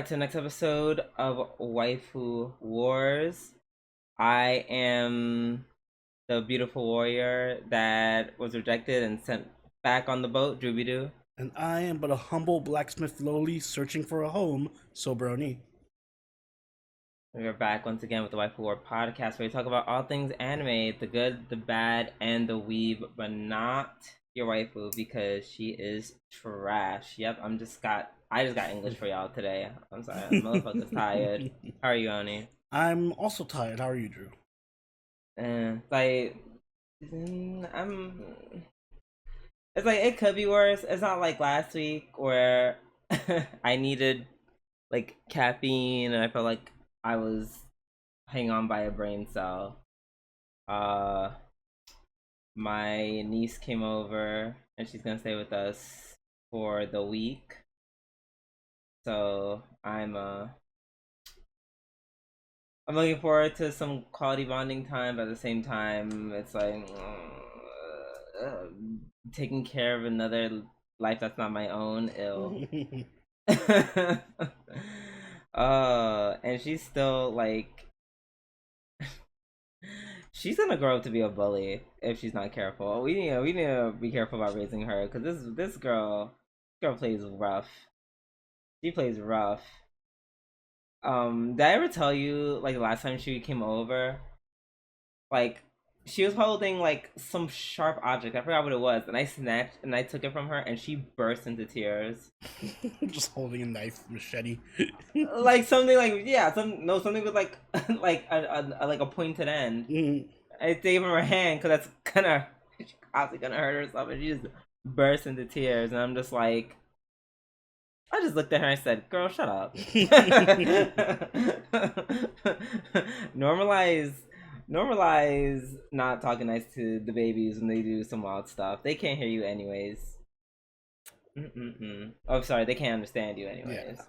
back to the next episode of Waifu Wars. I am the beautiful warrior that was rejected and sent back on the boat, Drooby-Doo. And I am but a humble blacksmith lowly searching for a home, so brony. We are back once again with the Waifu War podcast where we talk about all things anime, the good, the bad, and the weeb, but not your waifu because she is trash. Yep, I just got English for y'all today. I'm sorry, motherfucker's tired. How are you, Oni? I'm also tired. How are you, Drew? Like, I'm. It's like it could be worse. It's not like last week where I needed like caffeine and I felt like I was hanging on by a brain cell. My niece came over and she's gonna stay with us for the week. So I'm looking forward to some quality bonding time, but at the same time, it's like taking care of another life that's not my own. Ill. And she's still like, she's gonna grow up to be a bully if she's not careful. We need to be careful about raising her because this girl plays rough. She plays rough. Did I ever tell you like the last time she came over? Like she was holding like some sharp object. I forgot what it was, and I snatched and I took it from her, and she burst into tears. Just holding a knife, machete. Like something like something with like like a pointed end. Mm. I take it from her hand because that's she's obviously gonna hurt herself, and she just burst into tears, and I'm just like. I just looked at her and I said, "Girl, shut up." normalize not talking nice to the babies when they do some wild stuff. They can't hear you anyways. Oh, sorry, they can't understand you anyways.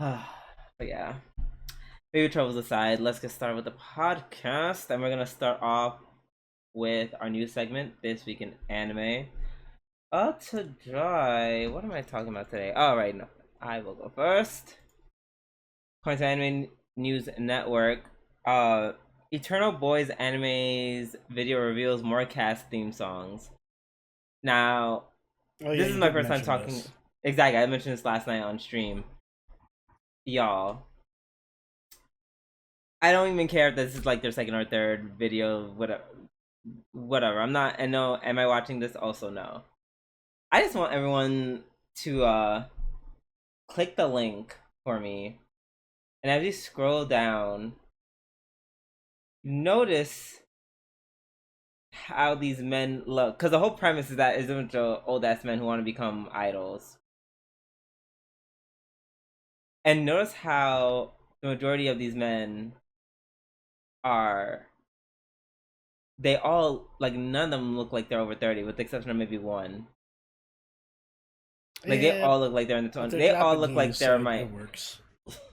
Yeah. But yeah. Baby troubles aside, let's get started with the podcast. And we're gonna start off with our new segment, This Week in Anime. To dry. What am I talking about today? All right, no, I will go first. According to Anime News Network, Eternal Boys Anime's video reveals more cast theme songs. Now, this is my first time talking. This. Exactly, I mentioned this last night on stream. Y'all, I don't even care if this is like their second or third video. Whatever. I'm not. I know. Am I watching this? Also, no. I just want everyone to click the link for me, and as you scroll down, notice how these men look. Because the whole premise is that it's a bunch of old ass men who want to become idols, and notice how the majority of these men are. They all like none of them look like they're over 30, with the exception of maybe one. Like they all look like they're in the 20s. They all look like they're my. It works.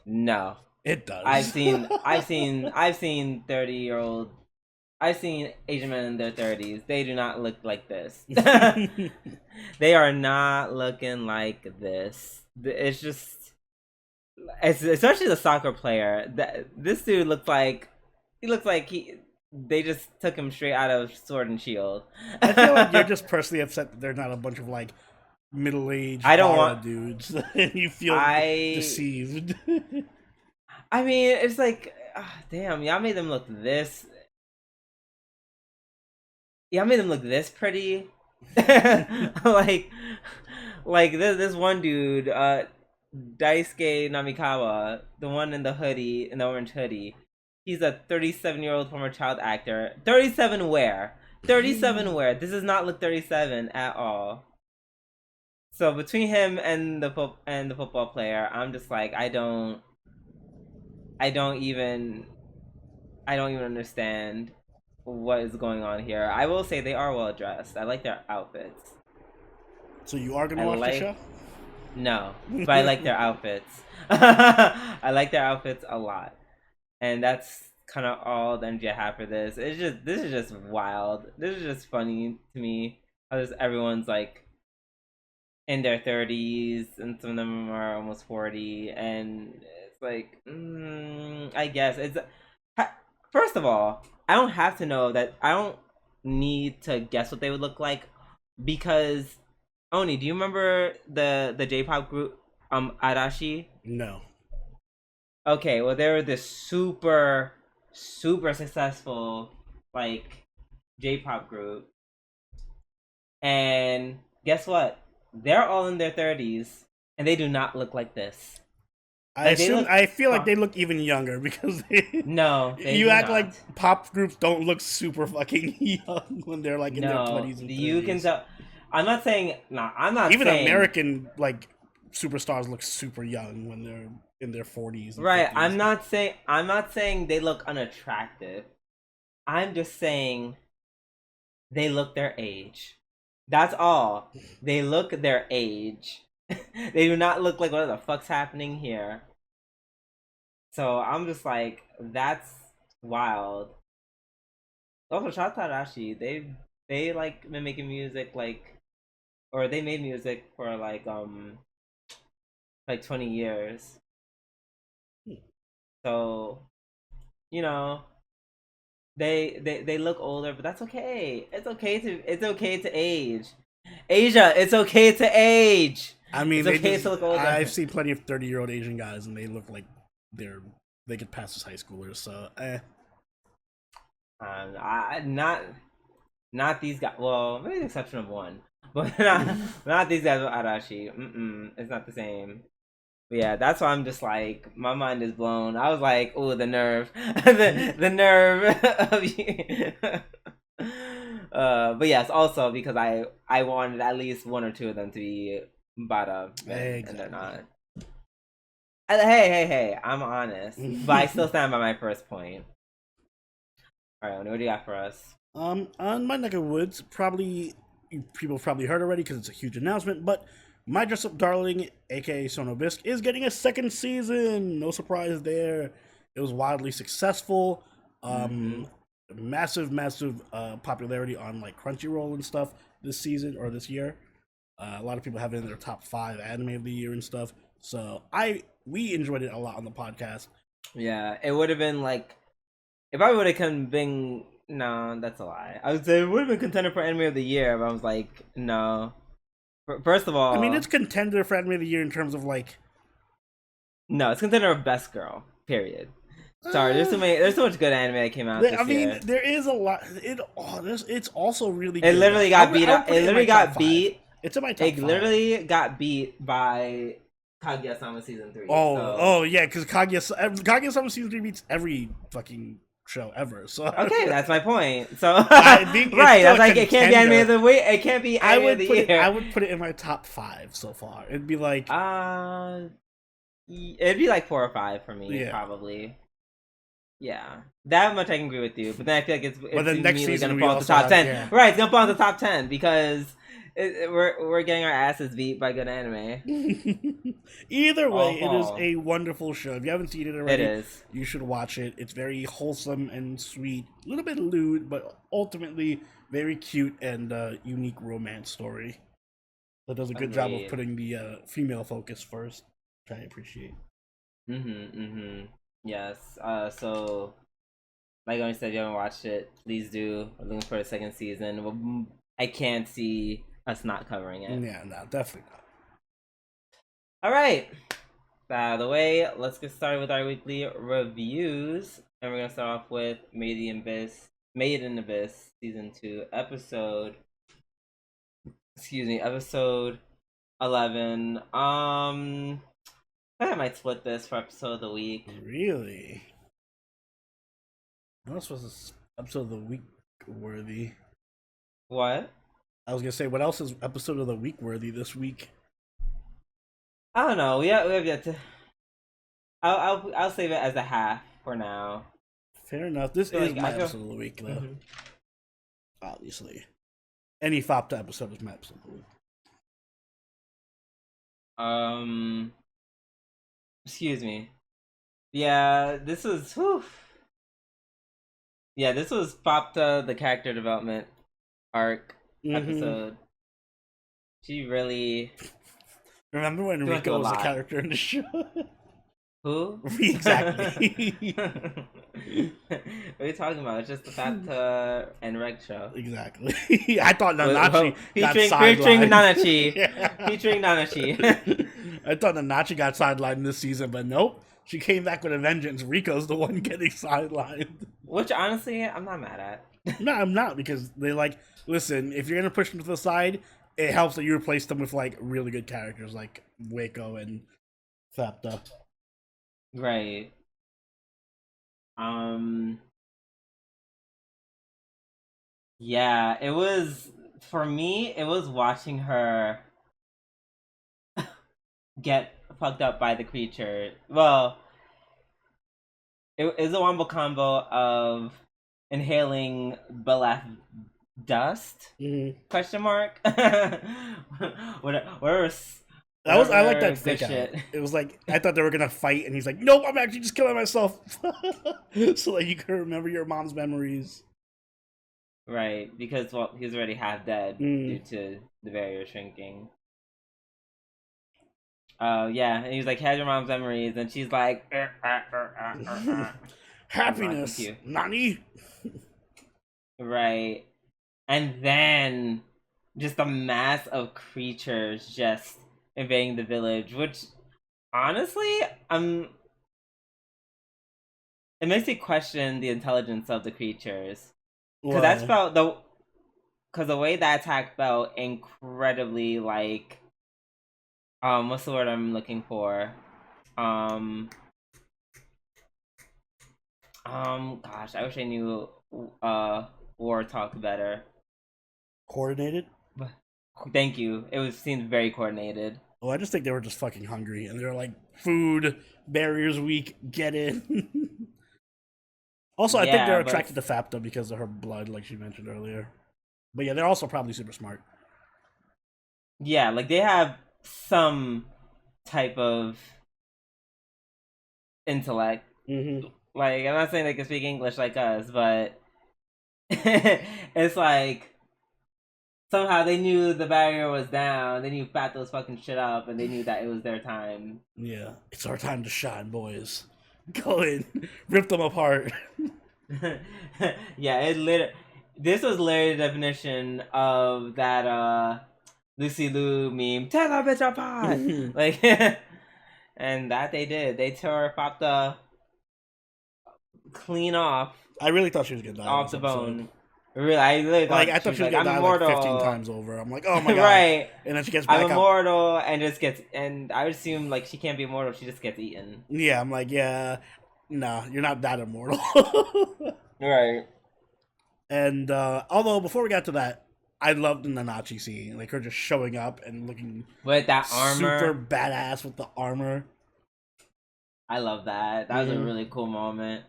No, it does. I've seen 30-year-old. I've seen Asian men in their 30s. They do not look like this. They are not looking like this. It's just, especially the soccer player. This dude looks like they just took him straight out of Sword and Shield. I feel like you're just personally upset that they're not a bunch of like middle-aged dudes and you feel deceived. I mean, it's like damn, y'all made them look this pretty. like this one dude, Daisuke Namikawa, the one in the hoodie, in the orange hoodie, he's a 37-year-old former child actor. 37 where? 37 where? This does not look 37 at all. So between him and the football player, I'm just like I don't even understand what is going on here. I will say they are well dressed. I like their outfits. So you are gonna watch the show? No, but I like their outfits. I like their outfits a lot, and that's kind of all the energy I have for this. This is just wild. This is just funny to me. How everyone's like. in their 30s, and some of them are almost 40, and it's like, I guess it's. First of all, I don't have to know that. I don't need to guess what they would look like, because Oni, do you remember the J-pop group Arashi? No. Okay, well, they were this super successful like J-pop group, and guess what? They're all in their 30s, and they do not look like this. I feel like they look even younger because you act like pop groups don't look super fucking young when they're like in their 20s and 30s. You can tell. I'm not saying even American like superstars look super young when they're in their 40s. Right. 50s. I'm not saying they look unattractive. I'm just saying they look their age. That's all. They look their age. They do not look like what the fuck's happening here. So I'm just like, that's wild. Also, shout out Arashi. They like been making music like, or they made music for like 20 years. So, you know, they look older, but that's okay. It's okay to age. Asia, it's okay to age. I mean, it's okay to look older. I've seen plenty of 30-year-old Asian guys, and they look like they could pass as high schoolers. So, not these guys. Well, maybe the exception of one, but not these guys with Arashi. It's not the same. But yeah, that's why I'm just like, my mind is blown. I was like, oh, the nerve, the nerve of you. But yes, also because I wanted at least one or two of them to be Bada, and they're not. Hey, I'm honest, but I still stand by my first point. All right, what do you got for us? On my neck of woods, people have probably heard already because it's a huge announcement, but My Dress Up Darling, aka Sono Bisque, is getting a second season. No surprise there. It was wildly successful. Massive popularity on like Crunchyroll and stuff this season or this year. A lot of people have it in their top 5 anime of the year and stuff. So we enjoyed it a lot on the podcast. Yeah, it would have been like, if I would have been, no, that's a lie. I would say it would have been contender for anime of the year, but I was like, no. First of all, I mean, it's contender for anime of the year in terms of like, no, it's contender of best girl. Period. Sorry, there's so much good anime that came out this year. There is a lot. It's also really good. It literally got beat up. It literally got beat. It's in my top 5. It literally got beat by Kaguya-sama Season 3. Oh yeah, because Kaguya-sama Season 3 beats every fucking show ever. So okay, that's my point. So right, that's like, it can't be anime of the week. It can't be anime of the year. I would put it in my top 5 so far. It'd be like it'd be like 4 or 5 for me, probably. Yeah, that much I can agree with you. But then I feel like it's immediately going to fall to the top 10. Yeah. Right, it's going to fall to the top 10 because we're getting our asses beat by good anime. Either way, it is a wonderful show. If you haven't seen it already, you should watch it. It's very wholesome and sweet. A little bit lewd, but ultimately very cute and unique romance story. That does a good job of putting the female focus first, which I appreciate. Yes. So, like I said, if you haven't watched it, please do. I'm looking for a second season. I can't see us not covering it. Yeah, no, definitely not. All right. Out of the way, let's get started with our weekly reviews. And we're going to start off with Made in Abyss Season 2, episode 11. I might split this for episode of the week. Really? What else was episode of the week worthy? What? I was gonna say, what else is episode of the week worthy this week? I don't know. We have yet to. I'll save it as a half for now. Fair enough. This is my episode of the week, though. Obviously, any FOPTA episode is my episode of the week. Excuse me. Yeah, this was. Whew. Yeah, this was FOPTA, the character development arc episode. She really. Remember when He went through Rico a was a lot. character in the show? Who? Exactly. What are you talking about? It's just the Fat and Reg show. Exactly. I thought Nanachi got Featuring sidelined. Nanachi. Yeah. Featuring Nanachi. I thought Nanachi got sidelined this season, but nope. She came back with a vengeance. Rico's the one getting sidelined. Which, honestly, I'm not mad at. No, I'm not, because they like, listen, if you're going to push them to the side, it helps that you replace them with like really good characters like Waco and Thapta. Right. Yeah, it was, for me, it was watching her get fucked up by the creature. Well, it was a wombo combo of inhaling Belaf dust? Mm-hmm. Question mark? Whatever. I like that good fake out. shit. It was like, I thought they were gonna fight, and he's like, "Nope, I'm actually just killing myself," so that you can remember your mom's memories. Right, because well, he was already half dead due to the barrier shrinking. Yeah, and he was like, "Has your mom's memories?" And she's like, "Happiness, Nani." Right, and then just a mass of creatures just invading the village, which honestly, it makes me question the intelligence of the creatures. Because because the way that attack felt incredibly like, what's the word I'm looking for? Gosh, I wish I knew war talk better. Coordinated? Thank you. Seemed very coordinated. Oh, I just think they were just fucking hungry, and they're like, food, barriers weak, get in. Also, I think they're attracted to Thapta because of her blood, like she mentioned earlier. But yeah, they're also probably super smart. Yeah, like they have some type of intellect. Mm-hmm. Like, I'm not saying they can speak English like us, but it's like somehow they knew the barrier was down. They knew Fat those fucking shit up, and they knew that it was their time. Yeah, it's our time to shine, boys. Go in, rip them apart. Yeah, this was literally the definition of that Lucy Liu meme. Tear that bitch apart, like, and that they did. They tore Fapta clean off. I really thought she was gonna die off the bone. Really, I really thought I thought she was gonna die like 15 times over. I'm like, oh my god! Right, and then she gets back I'm up. immortal, and just gets. And I would assume like she can't be immortal. She just gets eaten. Yeah, I'm like, yeah, no, you're not that immortal. Right. And although before we got to that, I loved the Nanachi scene, like her just showing up and looking with that armor, super badass with the armor. I love that. That was a really cool moment.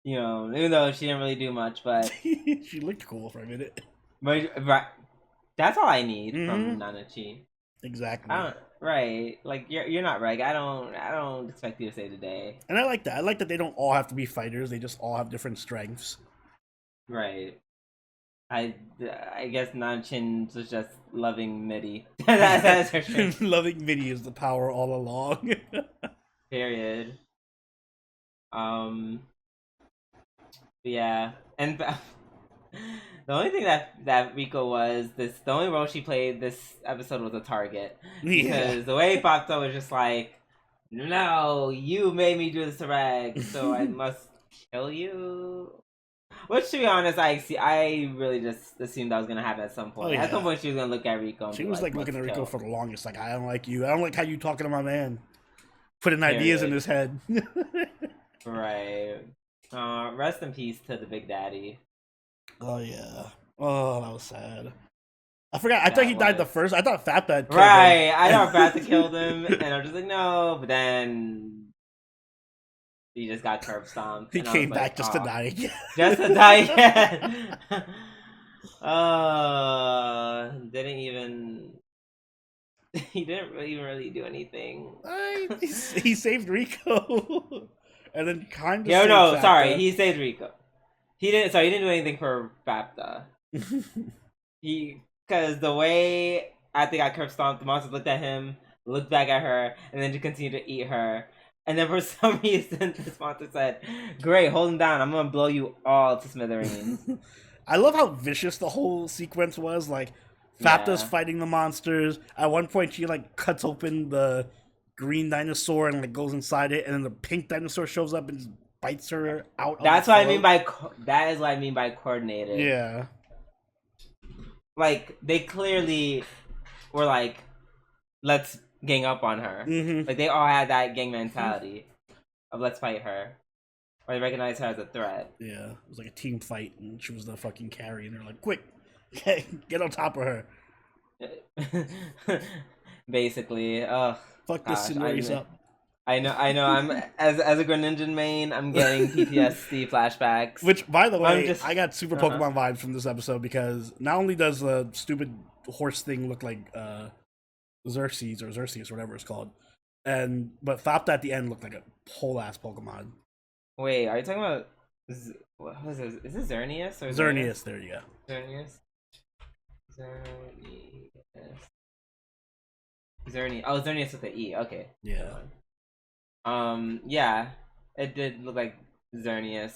You know, even though she didn't really do much, but she looked cool for a minute. But that's all I need from Nanachi. Exactly. Right, like you're not Reg. I don't expect you to say today. And I like that. I like that they don't all have to be fighters. They just all have different strengths. Right. I guess Nanchin was just loving MIDI. That's her strength. Loving MIDI is the power all along. Period. Yeah, and the only thing that Rico was the only role she played this episode was a target, because the way Fapta was just like, no, you made me do this to Reg, so I must kill you. Which, to be honest, I really just assumed that was gonna happen at some point. At some point, she was gonna look at Rico. And she was like looking at Rico for the longest. Like, I don't like you. I don't like how you talking to my man. Putting ideas in his head. Right. Rest in peace to the Big Daddy. Oh yeah. Oh, that was sad. I forgot. I thought he died the first. I thought Fapta had killed him. I thought Fapta killed him, and I was just like, no. But then he just got curb stomped. He came back just to die again. Just to die again. Didn't even. He didn't really do anything. He saved Rico. And then kind of. Sorry, he saved Rico. He didn't do anything for Fapta. Because the way after they got curb stomped, the monsters looked at him, looked back at her, and then just continued to eat her. And then for some reason, this monster said, "Great, hold him down. I'm gonna blow you all to smithereens." I love how vicious the whole sequence was. Like, Fapta's Yeah. fighting the monsters. At one point, she like cuts open the green dinosaur and like goes inside it, and then the pink dinosaur shows up and just bites her out. That's what I mean by that is what I mean by coordinated. Yeah. Like they clearly were like, let's gang up on her. Mm-hmm. Like they all had that gang mentality of let's fight her, or they recognize her as a threat. Yeah, it was like a team fight, and she was the fucking carry, and they're like, "Quick, get on top of her." Basically, Fuck this series up. I know. I'm as a Greninja main, I'm getting PTSD flashbacks. Which, by the way, I got super Uh-huh. Pokemon vibes from this episode because not only does the stupid horse thing look like Xerxes or whatever it's called, but Fapta at the end looked like a whole ass Pokemon. Wait, are you talking about what is this? Is this Xerneas or Xerneas? There you go. Xerneas. Oh, Xerneas with the E. Okay. Yeah. Yeah, it did look like Xerneas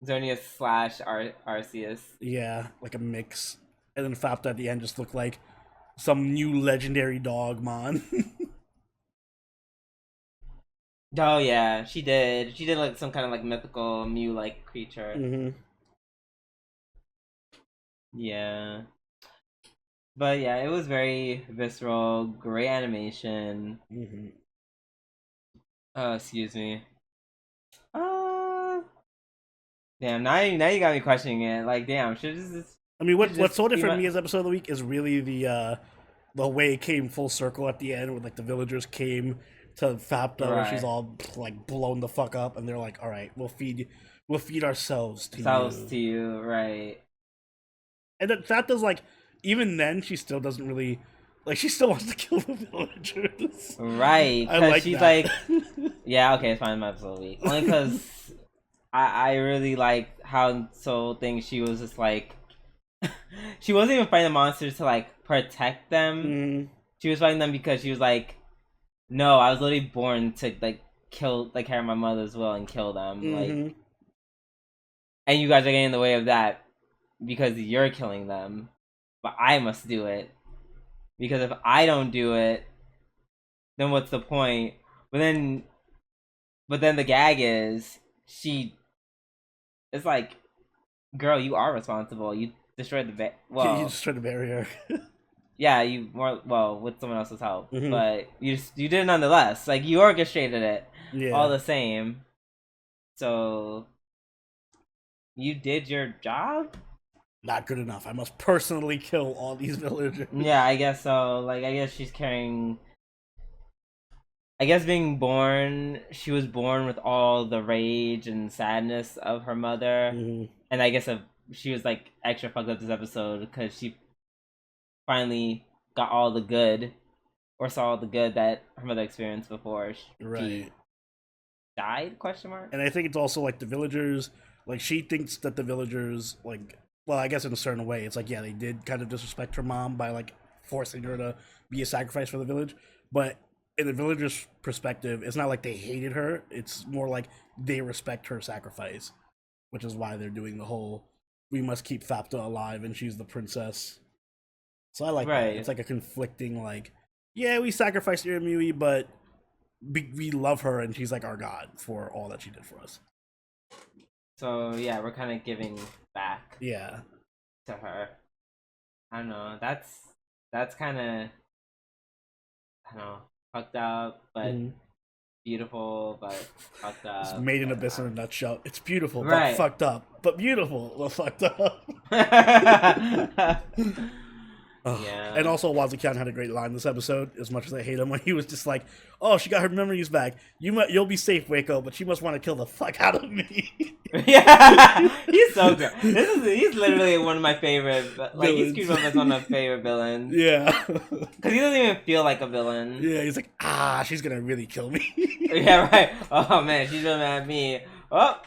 slash Arceus. Yeah, like a mix. And then Fapta at the end just looked like some new legendary dog, man. Oh yeah, she did. She did like some kind of like mythical Mew like creature. Mm-hmm. Yeah. But yeah, it was very visceral, great animation. Mm-hmm. Excuse me. Damn, now you got me questioning it. Like, damn, should this? I mean, what sold it for me as episode of the week is really the way it came full circle at the end, where like the villagers came to Fapta, where she's all like blown the fuck up, and they're like, "All right, we'll feed ourselves to you." Right? And then Fapta's like, even then, she still doesn't really like. She still wants to kill the villagers, right? I like she's that. like, yeah, okay, it's fine, my episode of the week. Only because I really liked how Soul thing. She was just like, she wasn't even fighting the monsters to like protect them. Mm. She was fighting them because she was like, no, I was literally born to like kill, like carry my mother's will and kill them. Mm-hmm. Like, and you guys are getting in the way of that because you're killing them, but I must do it because if I don't do it, then what's the point? But then the gag is it's like, girl, you are responsible. You destroyed the You destroyed the barrier. yeah, you with someone else's help, Mm-hmm. but you did it nonetheless. Like you orchestrated it, Yeah. all the same. So you did your job. Not good enough. I must personally kill all these villagers. Yeah, I guess so. Like I guess she's carrying. I guess she was born with all the rage and sadness of her mother, Mm-hmm. and I guess she was like extra fucked up this episode because she finally got all the good, or saw all the good that her mother experienced before she died? Question mark. And I think it's also like the villagers. Like she thinks that the villagers, like, well, I guess in a certain way, it's like, yeah, they did kind of disrespect her mom by like forcing her to be a sacrifice for the village, but in the villagers' perspective, it's not like they hated her. It's more like they respect her sacrifice, which is why they're doing the whole "we must keep Fapta alive" and she's the princess. So I like that. It's like a conflicting, like, yeah, we sacrificed Irumyuui, but we love her and she's like our god for all that she did for us. So yeah, we're kind of giving back. Yeah. To her. I don't know. That's kind of, I don't know, fucked up, but beautiful, but fucked up. It's Made in Abyss in a nutshell. It's beautiful, right. but fucked up. But beautiful, but fucked up. Yeah. And also, Wazukian had a great line this episode, as much as I hate him, when he was just like, "Oh, she got her memories back. You'll be safe, Waco, but she must want to kill the fuck out of me." Yeah, he's so good. He's literally one of my favorite. Like he's queued up as one of my favorite villains. Yeah, because he doesn't even feel like a villain. Yeah, he's like, she's gonna really kill me. Yeah, right. Oh man, she's really mad at me. Oh,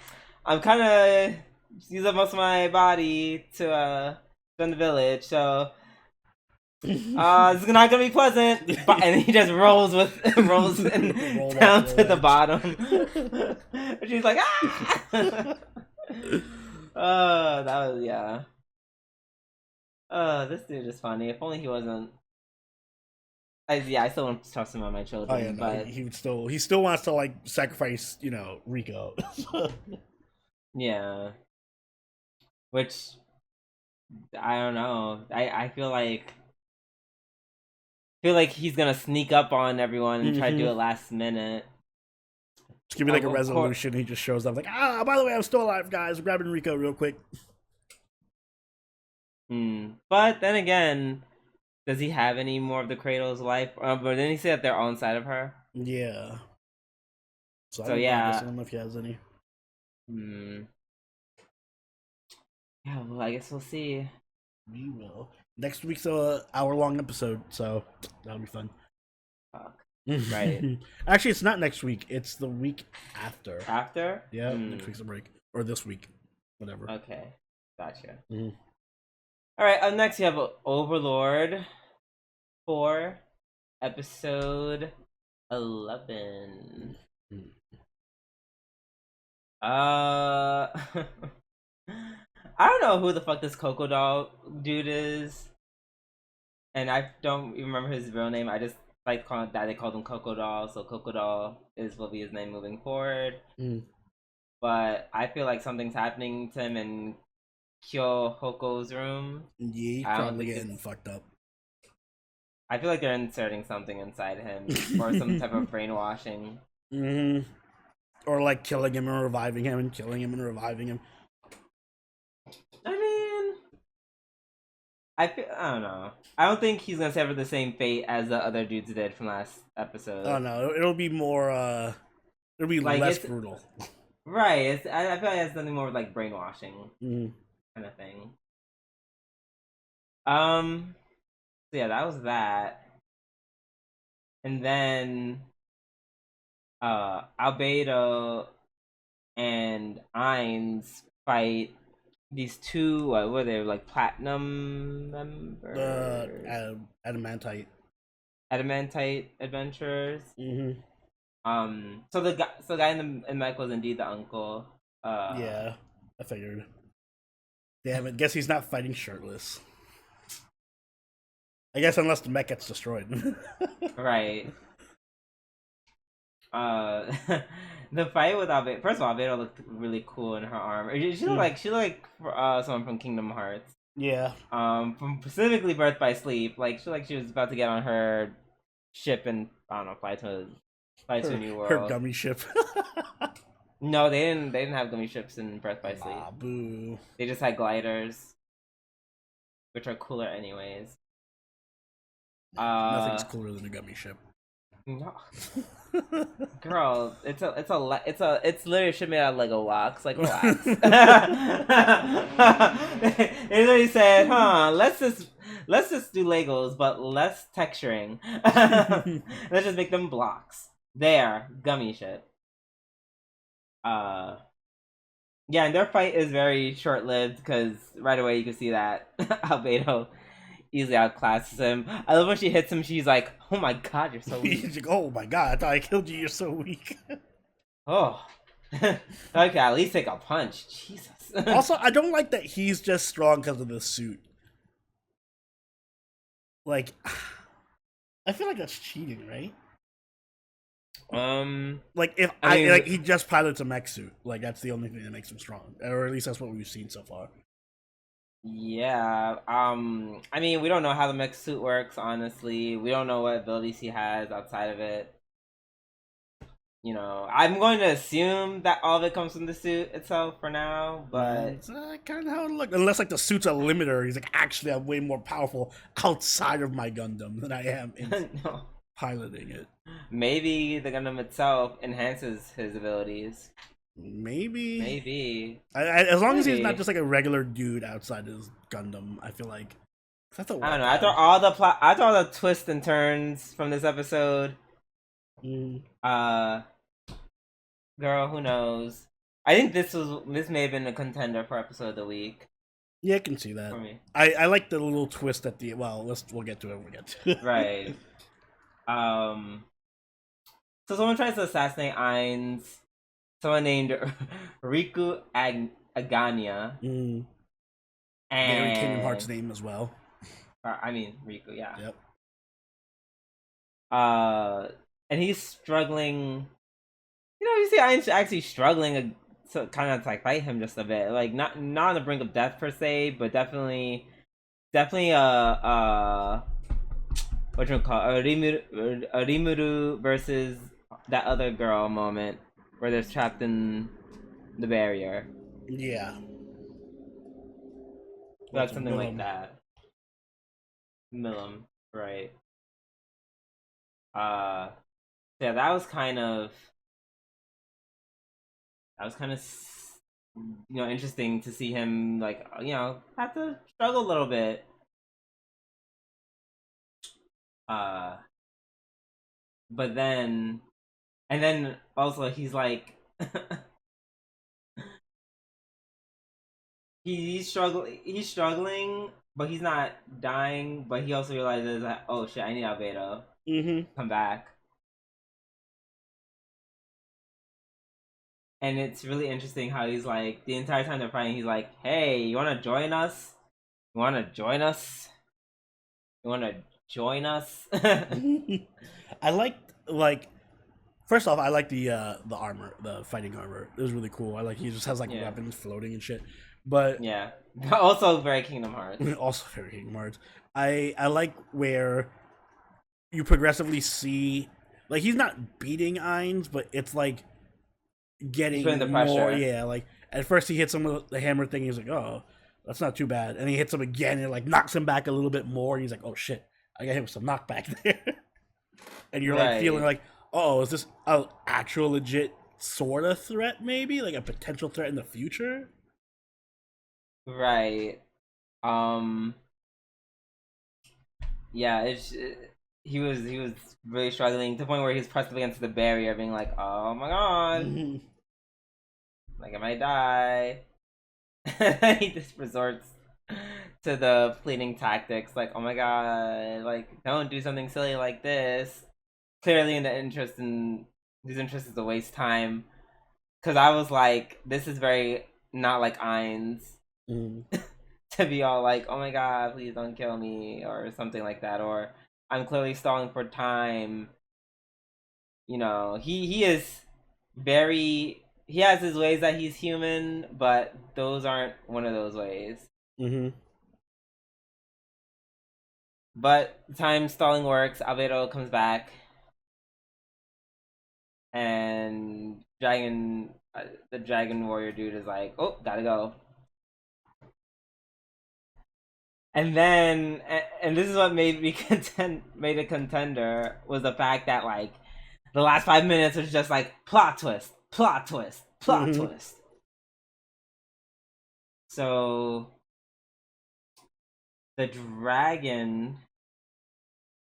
I'm kind of use up most of my body to defend the village, so. It's not gonna be pleasant. And he just rolls rolls down to the bottom. She's like, ah. That was yeah. This dude is funny. If only he wasn't. I still want to trust him on my children. Oh yeah, no, but he still wants to like sacrifice, Rico. yeah, which I don't know. I feel like he's gonna sneak up on everyone and try to do it last minute. Just give me like a resolution. He just shows up like, by the way, I'm still alive, guys. I'm grabbing Rico real quick. But then again, does he have any more of the Cradle's life? But then he said that they're all inside of her. Yeah. So yeah, I don't know if he has any. Yeah, well, I guess we'll see. We will. Next week's a hour-long episode, so that'll be fun. Fuck. Right. Actually, it's not next week. It's the week after. After? Yeah, next week's a break. Or this week. Whatever. Okay. Gotcha. Alright, up next you have Overlord 4, episode 11. I don't know who the fuck this Crocodile dude is. And I don't even remember his real name. I just like that they called him Crocodile, so Crocodile will be his name moving forward. But I feel like something's happening to him in Kyo Hoko's room. Yeah, he's probably getting fucked up. I feel like they're inserting something inside him or some type of brainwashing. Or like killing him and reviving him and killing him and reviving him. I mean, I don't know. I don't think he's gonna suffer the same fate as the other dudes did from last episode. Oh no, it'll be more. It'll be like less brutal. Right. I feel like it's something more like brainwashing kind of thing. So yeah, that was that. And then Albedo and Ainz fight these two what were they, like platinum members? Adamantite adventurers. So the guy in the mech was indeed the uncle. Yeah, I figured. Damn it, guess he's not fighting shirtless. I guess unless the mech gets destroyed. Right. The fight with Albedo. First of all, Albedo looked really cool in her armor. She looked like someone from Kingdom Hearts. Yeah. From specifically Birth by Sleep. Like she was about to get on her ship and I don't know, fly to a new world. Her gummy ship. No, they didn't have gummy ships in Birth by Sleep. Boo. They just had gliders, which are cooler anyways. Nothing's cooler than a gummy ship. No. Girl, it's literally a ship made out of Lego blocks. Like, relax. They literally said, let's just do Legos, but less texturing. Let's just make them blocks. There, gummy ship. Yeah, and their fight is very short-lived because right away you can see that Albedo easily outclasses him. I love when she hits him. She's like, "Oh my god, you're so weak." He's like, "Oh my god, I thought I killed you. You're so weak." Oh, okay. At least take a punch. Jesus. Also, I don't like that he's just strong because of the suit. Like, I feel like that's cheating, right? Like if he just pilots a mech suit, like that's the only thing that makes him strong, or at least that's what we've seen so far. Yeah. I mean, we don't know how the mech suit works. Honestly, we don't know what abilities he has outside of it. You know, I'm going to assume that all of it comes from the suit itself for now, but it's kind of how it looks. Unless like the suit's a limiter, he's like, actually, I'm way more powerful outside of my Gundam than I am in piloting it. Maybe the Gundam itself enhances his abilities. Maybe. As long as he's not just like a regular dude outside his Gundam, I feel like. I don't know. After all the twists and turns from this episode, girl, who knows? I think this may have been a contender for episode of the week. Yeah, I can see that. for me. I like the little twist at the we'll get to it when we get to it. Right. So someone tries to assassinate Ainz. Someone named Riku Aganya. Mm. Very Kingdom Hearts And name as well. I mean Riku, yeah. Yep. And he's struggling. You know, you see Ainz actually struggling to kind of like fight him just a bit. Like not on the brink of death per se, but definitely what you call a Rimuru versus that other girl moment where they're trapped in the barrier. Yeah. Like something like that. Milim, right. Yeah, that was kind of interesting to see him like have to struggle a little bit. But then also he's like he's struggling, but he's not dying, but he also realizes that, oh shit, I need Albedo. Come back. And it's really interesting how he's like, the entire time they're fighting, he's like, hey, you wanna join us? You wanna join us? You wanna join us? I like first off, I like the armor, the fighting armor. It was really cool. I like he just has like weapons floating and shit. But yeah. Also very Kingdom Hearts. Also very Kingdom Hearts. I like where you progressively see like he's not beating Ainz, but it's like getting the pressure. More. Yeah, like at first he hits him with the hammer thing. He's like, oh, that's not too bad. And he hits him again and it like knocks him back a little bit more. And he's like, oh shit, I got hit with some knockback there. And you're like feeling like, oh, is this an actual legit sort of threat? Maybe like a potential threat in the future. Right. Yeah, he was really struggling to the point where he's pressed up against the barrier, being like, "Oh my god, like I might die." He just resorts to the pleading tactics, like, "Oh my god, like don't do something silly like this." Clearly, in his interest is to waste time. Because I was like, this is very not like Ainz. To be all like, oh my god, please don't kill me, or something like that, or I'm clearly stalling for time. You know, he is very, he has his ways that he's human, but those aren't one of those ways. But time stalling works. Albedo comes back, and the dragon warrior dude is like, oh, gotta go. And then, and this is what made me made a contender, was the fact that like the last 5 minutes was just like plot twist, plot twist, plot twist. So the dragon,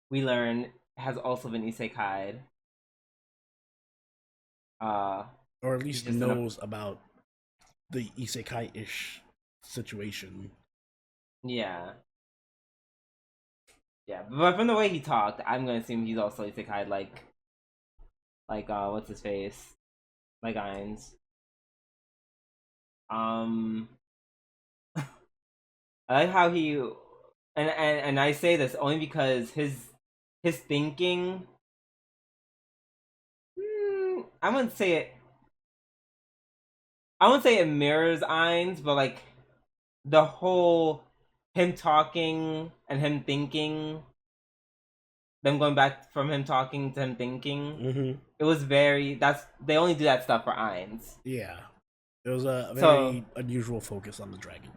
we learn, has also been isekai'd. Or at least knows about the isekai-ish situation. Yeah. Yeah, but from the way he talked, I'm gonna assume he's also isekai'd like what's his face? Like Ainz. I like how he and I say this only because his thinking, I wouldn't say it mirrors Ainz, but like the whole him talking and him thinking, them going back from him talking to him thinking, it was very, they only do that stuff for Ainz. Yeah, it was a very unusual focus on the dragon.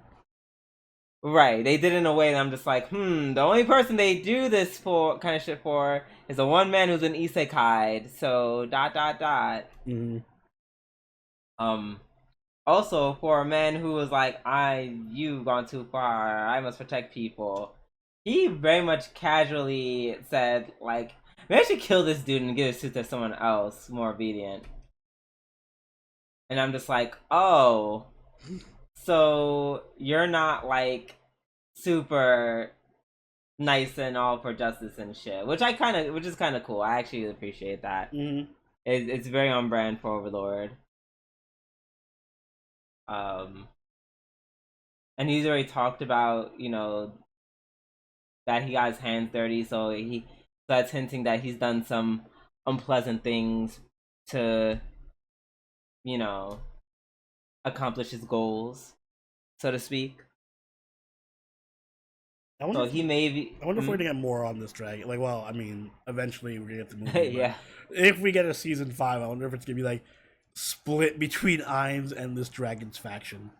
Right, they did it in a way that I'm just like, the only person they do this for kind of shit for is the one man who's an isekai. So ... Also, for a man who was like, you've gone too far, I must protect people, he very much casually said, like, maybe I should kill this dude and give his suit to someone else more obedient. And I'm just like, oh, so you're not like super nice and all for justice and shit, which is kind of cool. I actually appreciate that. Mm-hmm. It's very on brand for Overlord. Um, and he's already talked about, you know, that he got his hands dirty, so that's hinting that he's done some unpleasant things to, you know, accomplish his goals, so to speak. So he may be. I wonder if we're gonna get more on this dragon. Like, well, I mean, eventually we're gonna get the movie. Yeah. If we get a season 5, I wonder if it's gonna be like split between Ainz and this dragon's faction.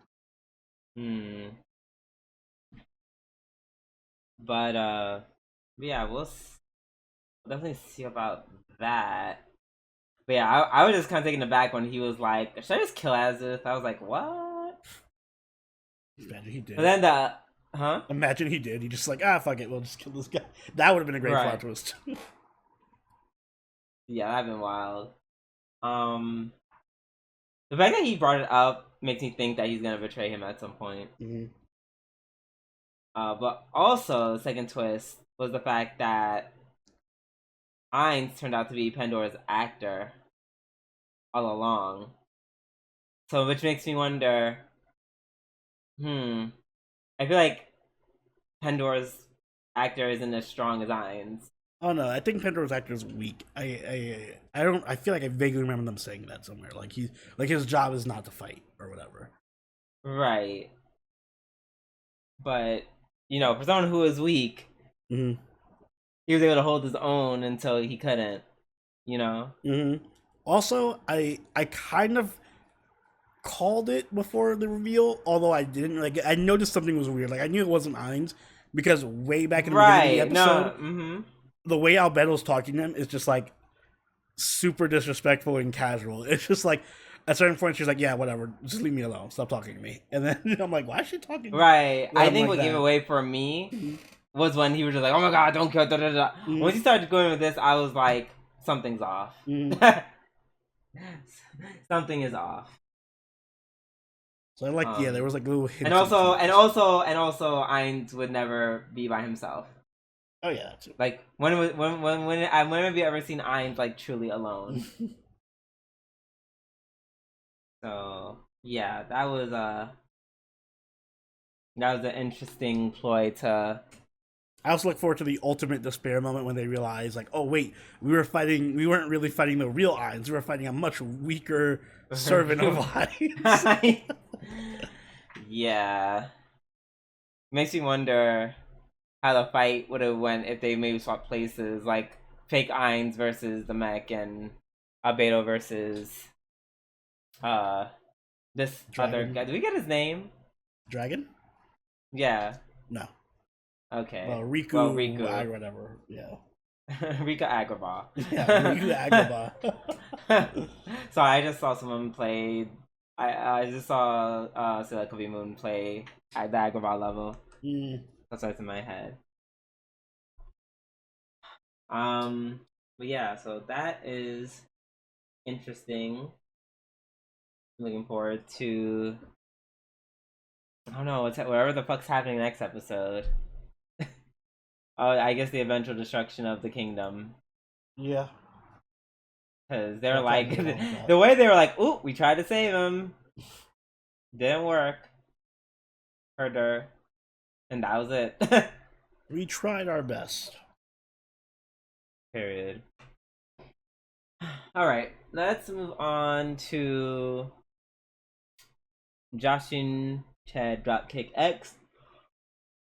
But yeah, we'll definitely see about that. But yeah, I was just kind of taken aback when he was like, "Should I just kill Azith?" I was like, "What?" Imagine he did. But then Imagine he did. He just like, fuck it, we'll just kill this guy. That would have been a great plot twist. Yeah, that'd been wild. The fact that he brought it up makes me think that he's gonna betray him at some point. Mm-hmm. But also, the second twist was the fact that Ainz turned out to be Pandora's actor all along. So, which makes me wonder, I feel like Pandora's actor isn't as strong as Ainz. Oh no, I think Pandora's actor is weak. I don't. I feel like I vaguely remember them saying that somewhere. Like his job is not to fight or whatever. Right. But you know, for someone who is weak, mm-hmm. he was able to hold his own until he couldn't. You know. Mm-hmm. Also, I kind of called it before the reveal, although I didn't. Like, I noticed something was weird. Like, I knew it wasn't Ainz because way back in the beginning of the episode, the way Albedo's talking to him is just like super disrespectful and casual. It's just like at a certain point she's like, "Yeah, whatever, just leave me alone, stop talking to me." And then I'm like, "Why is she talking?" Right. I think what gave away for me was when he was just like, "Oh my god, don't kill." Da, da, da. Once he started going with this, I was like, "Something's off." Something is off. So I like, there was like little hints. And also, Ainz would never be by himself. Oh yeah, too. Like when have you ever seen Ainz like truly alone? So yeah, that was an interesting ploy to. I also look forward to the ultimate despair moment when they realize, like, oh wait, we weren't really fighting the real Ainz, we were fighting a much weaker servant of Ainz. Yeah, makes me wonder how the fight would have went if they maybe swapped places, like fake Ainz versus the mech and Albedo versus this Dragon. other guy. Did we get his name? Dragon? Yeah. No. Okay. Well, Riku. Or whatever. Yeah. Rika Agrabah. Yeah, Riku Agrabah. So I just saw someone play. I just saw Silicon Moon play at the Agrabah level. That's what's in my head. But yeah, so that is interesting. I'm looking forward to. I don't know whatever the fuck's happening next episode. Oh, I guess the eventual destruction of the kingdom. Yeah. Because they're like the way they were like, "Ooh, we tried to save him, didn't work, herder," and that was it. We tried our best. Period. All right, let's move on to Jashin-chan Dropkick X.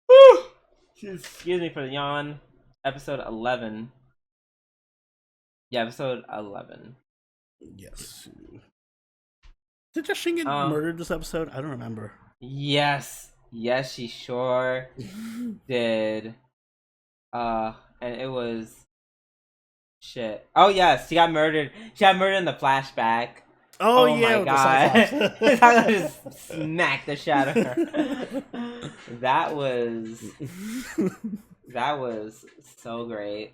Woo! Excuse me for the yawn. Episode 11. Yeah, episode 11. Yes. Did Jashin get murdered this episode? I don't remember. Yes, she sure did. And it was shit. Oh yes, she got murdered. She got murdered in the flashback. Oh yeah, my god! I just smacked the shit out of her. That was so great.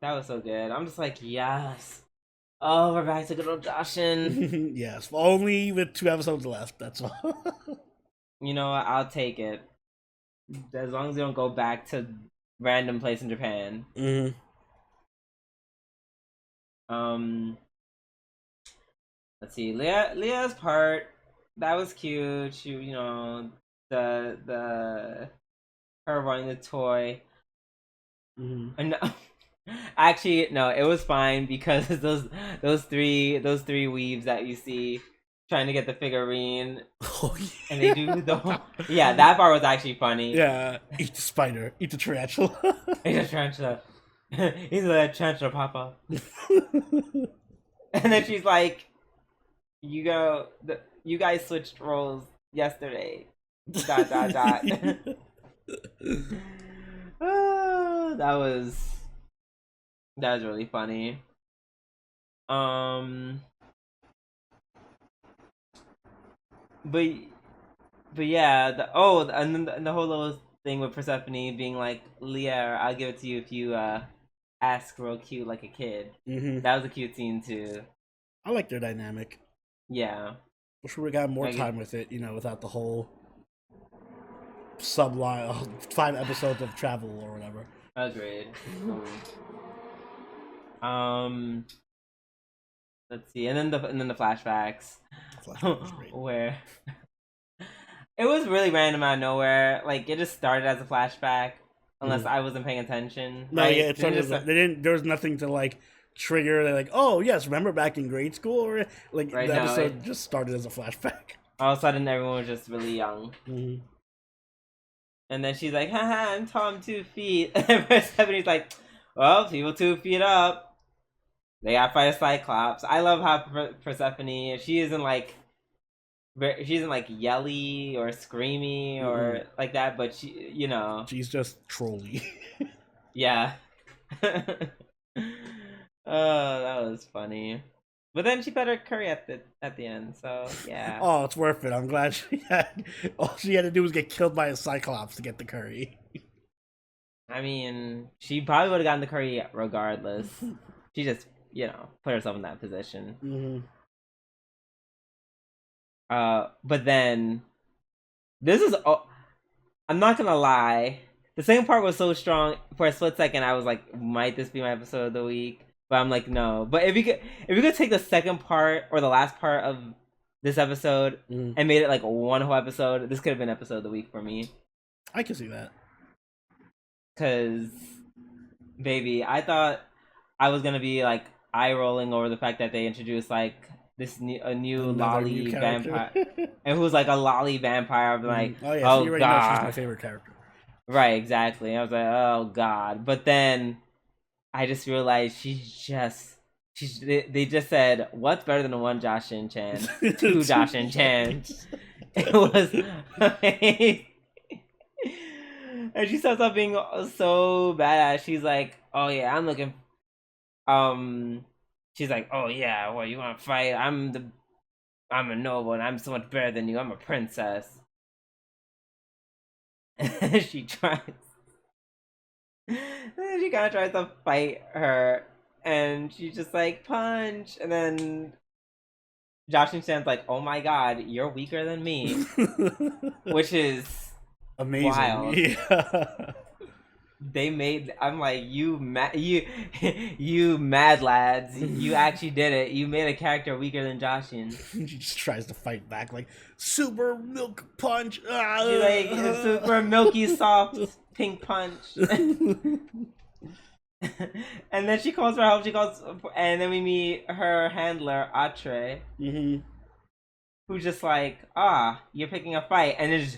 That was so good. I'm just like, yes. Oh, we're back to good old Jashin. Yes, only with 2 episodes left. That's all. You know what? I'll take it. As long as we don't go back to random place in Japan. Mm-hmm. Let's see. Leah's part, that was cute. She, the her running the toy. Mm-hmm. No, actually, no, it was fine because those three weaves that you see trying to get the figurine, Oh, yeah. and they do the whole, yeah, that part was actually funny. Yeah, eat the spider, eat the tarantula. Eat the tarantula. Eat the tarantula, Papa. And then she's like, you guys switched roles yesterday. ... Oh, that was really funny. But yeah, and then the whole little thing with Persephone being like, Leah, I'll give it to you if you ask real cute like a kid. Mm-hmm. That was a cute scene too. I like their dynamic. Yeah. Wish we got more time with it, without the whole subline, 5 episodes of travel or whatever. Agreed. Let's see, and then the flashbacks where it was really random out of nowhere. Like, it just started as a flashback, unless I wasn't paying attention. No, right? yeah, it started. They didn't. There was nothing to like trigger. They're like, oh yes, remember back in grade school, or like right, the episode just started as a flashback. All of a sudden, everyone was just really young. Mm-hmm. And then she's like, haha, I'm tall, I'm 2 feet. And Persephone's like, well, people 2 feet up, they gotta fight a Cyclops. I love how Persephone, she isn't like yelly or screamy or like that, but she, she's just trolly. Yeah. Oh, that was funny. But then she fed her curry at the end, so yeah. Oh, it's worth it. I'm glad all she had to do was get killed by a Cyclops to get the curry. I mean, she probably would have gotten the curry regardless. She just, put herself in that position. Mm-hmm. But then, I'm not gonna lie, the second part was so strong. For a split second, I was like, might this be my episode of the week? But I'm like, no. But if you could take the second part or the last part of this episode and made it like one whole episode, this could have been episode of the week for me. I can see that. Cause, baby, I thought I was gonna be like eye rolling over the fact that they introduced like a new lolly vampire, and who's like a lolly vampire. I'm like, oh yeah, so you already know she's my favorite character. Right, exactly. I was like, oh god. But then I just realized they just said, what's better than one Jashin-chan? 2 Jashin-chan. It was amazing. And she starts off being so badass. She's like, oh yeah, I'm looking. She's like, oh yeah, well, you want to fight? I'm a noble, and I'm so much better than you. I'm a princess. She tries. She kind of tries to fight her, and she's just like, punch, and then Jashin-chan's like, oh my god, you're weaker than me. Which is amazing. Wild. Yeah. I'm like, you mad lads, you actually did it. You made a character weaker than Jashin. She just tries to fight back like, super milk punch. She's like, super milky soft pink punch. And then she calls for help. And then we meet her handler, Atre, who's just like, you're picking a fight, and it's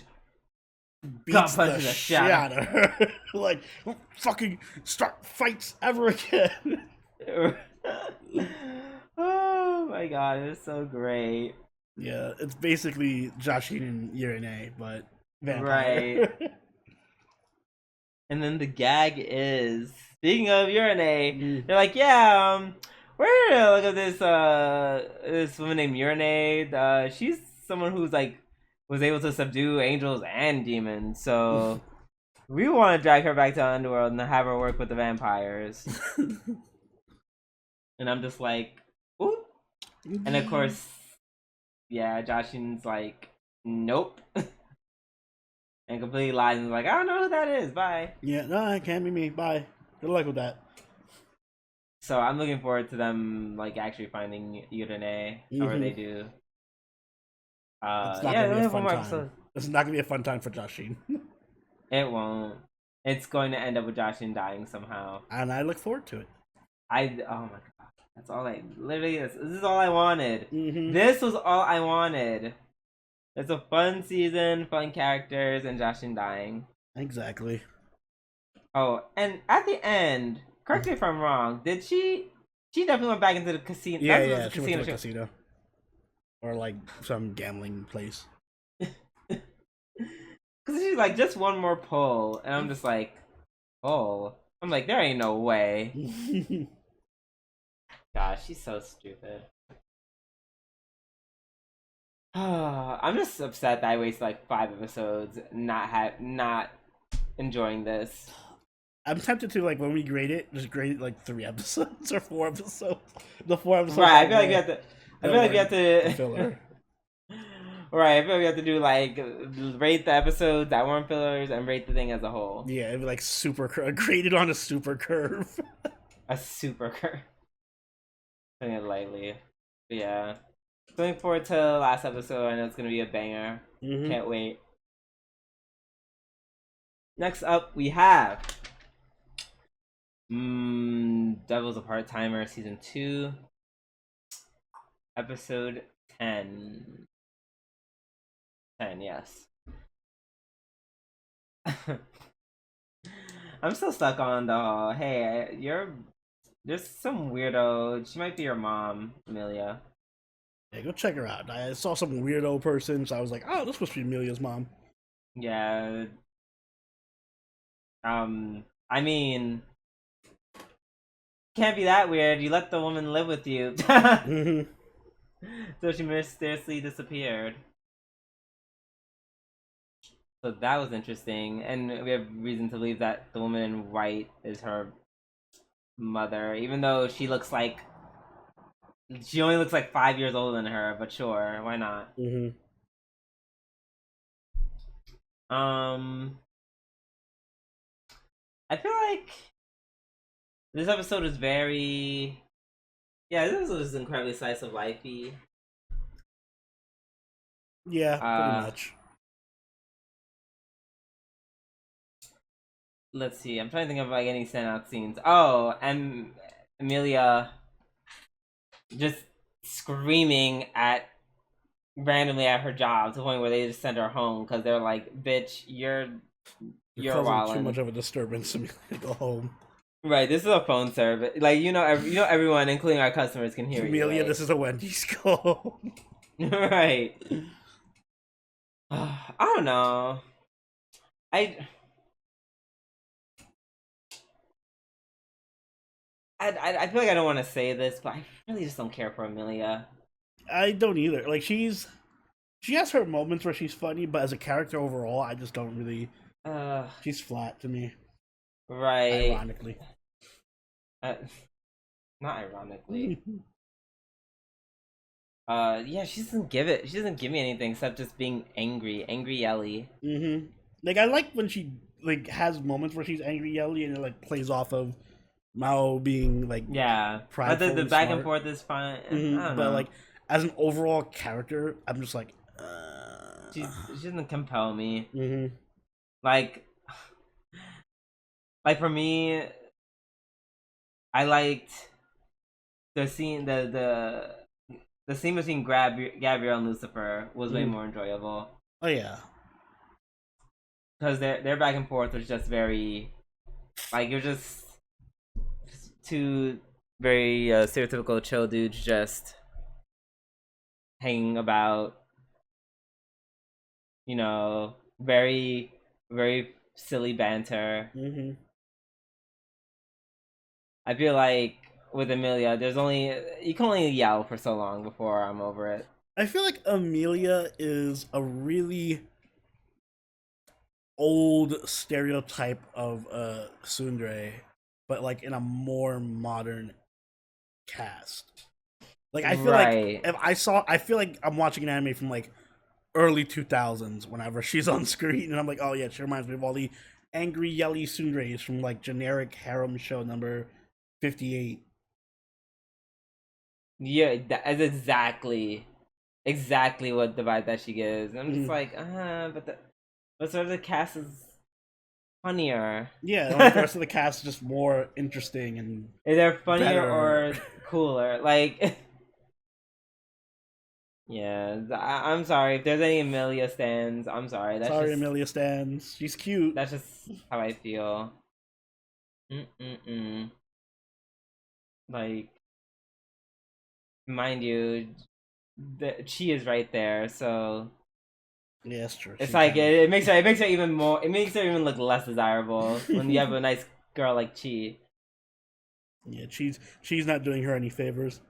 beats the shit out of her. Like, don't fucking start fights ever again. Oh my god, it was so great. Yeah, it's basically Jashin and Urine, but vampire. Right. And then the gag is, speaking of Urine, they're like, yeah, we're gonna look at this woman named Urine. She's someone who's like was able to subdue angels and demons, so we want to drag her back to the underworld and have her work with the vampires. And I'm just like, And of course, yeah, Jashin's like, nope. And completely lies and is like, I don't know who that is, bye. Yeah, no, it can't be me. Bye. Good luck with that. So I'm looking forward to them like actually finding Yurine, however they do. It's not Yeah, gonna be only a have one fun more time. episode. This is not gonna be a fun time for Jashin. It won't. It's going to end up with Jashin dying somehow. And I look forward to it. Oh my god. That's all I literally this is all I wanted. Mm-hmm. This was all I wanted. It's a fun season, fun characters, and Jashin dying. Exactly. Oh, and at the end, correct me if I'm wrong, did she definitely went back into the casino. Yeah, she went to a casino. Or like some gambling place. Cause she's like, just one more pull, and I'm just like, oh, I'm like, there ain't no way. Gosh, she's so stupid. I'm just upset that I wasted like 5 episodes not enjoying this. I'm tempted to, like, when we grade it, just grade it like 3 episodes or 4 episodes. The 4 episodes. Right, I feel like we have to. I feel like we have to. Filler. Right, I feel like we have to do like rate the episodes that weren't fillers and rate the thing as a whole. Yeah, it'd be like super graded on a super curve. A super curve. Putting it lightly. But yeah. Looking forward to the last episode. I know it's gonna be a banger. Mm-hmm. Can't wait. Next up, we have Devil's a Part-Timer Season 2, Episode 10. 10, yes. I'm still stuck on the hey, there's some weirdo. She might be your mom, Amelia. Yeah, go check her out. I saw some weirdo person, so I was like, oh, this must be Amelia's mom. Yeah. I mean, can't be that weird. You let the woman live with you. Mm-hmm. So she mysteriously disappeared. So that was interesting, and we have reason to believe that the woman in white is her mother, even though she only looks like 5 years older than her. But sure, why not? Mm-hmm. I feel like this episode is this episode is incredibly slice of lifey. Yeah, pretty much. Let's see. I'm trying to think of like any standout scenes. Oh, and Amelia just screaming randomly at her job to the point where they just send her home because they're like, "Bitch, you're causing too much of a disturbance. Amelia, go home." Right. This is a phone service. Like everyone, including our customers, can hear Amelia, you. Right? this is a Wendy's. Go home. Right. I don't know. I feel like I don't want to say this, but I really just don't care for Amelia. I don't either. Like, she has her moments where she's funny, but as a character overall, I just don't really. She's flat to me. Right. Ironically. Not ironically. Yeah, she doesn't give me anything except just being angry Ellie. Mm-hmm. Like, I like when she like has moments where she's angry Ellie and it like plays off of Mao being like prideful. But the back and forth is fine. Mm-hmm. I don't but know. like as an overall character, I'm just like she doesn't compel me. Mm-hmm. Like for me, I liked the scene the scene between Gabrielle and Lucifer was way more enjoyable. Oh yeah, because their back and forth was just very like you're just two very stereotypical chill dudes just hanging about, very very silly banter. Mm-hmm. I feel like with Amelia, you can only yell for so long before I'm over it. I feel like Amelia is a really old stereotype of tsundere, but like in a more modern cast. Like I feel like if I feel like I'm watching an anime from like early 2000s whenever she's on screen, and I'm like, oh yeah, she reminds me of all the angry yelly tsunderes from like generic harem show number 58. Yeah, that's exactly what the vibe that she gives. I'm just like, but sort of the cast is funnier. Yeah, like the rest of the cast is just more interesting and Is they're funnier better. or cooler? Like, yeah, I'm sorry if there's any Amelia stands. I'm sorry. Sorry, Amelia stands. She's cute. That's just how I feel. Like, mind you, the Chi is right there, so yeah, that's true. it's like it makes her even more. It makes her even look less desirable when you have a nice girl like Chi. Yeah, she's not doing her any favors.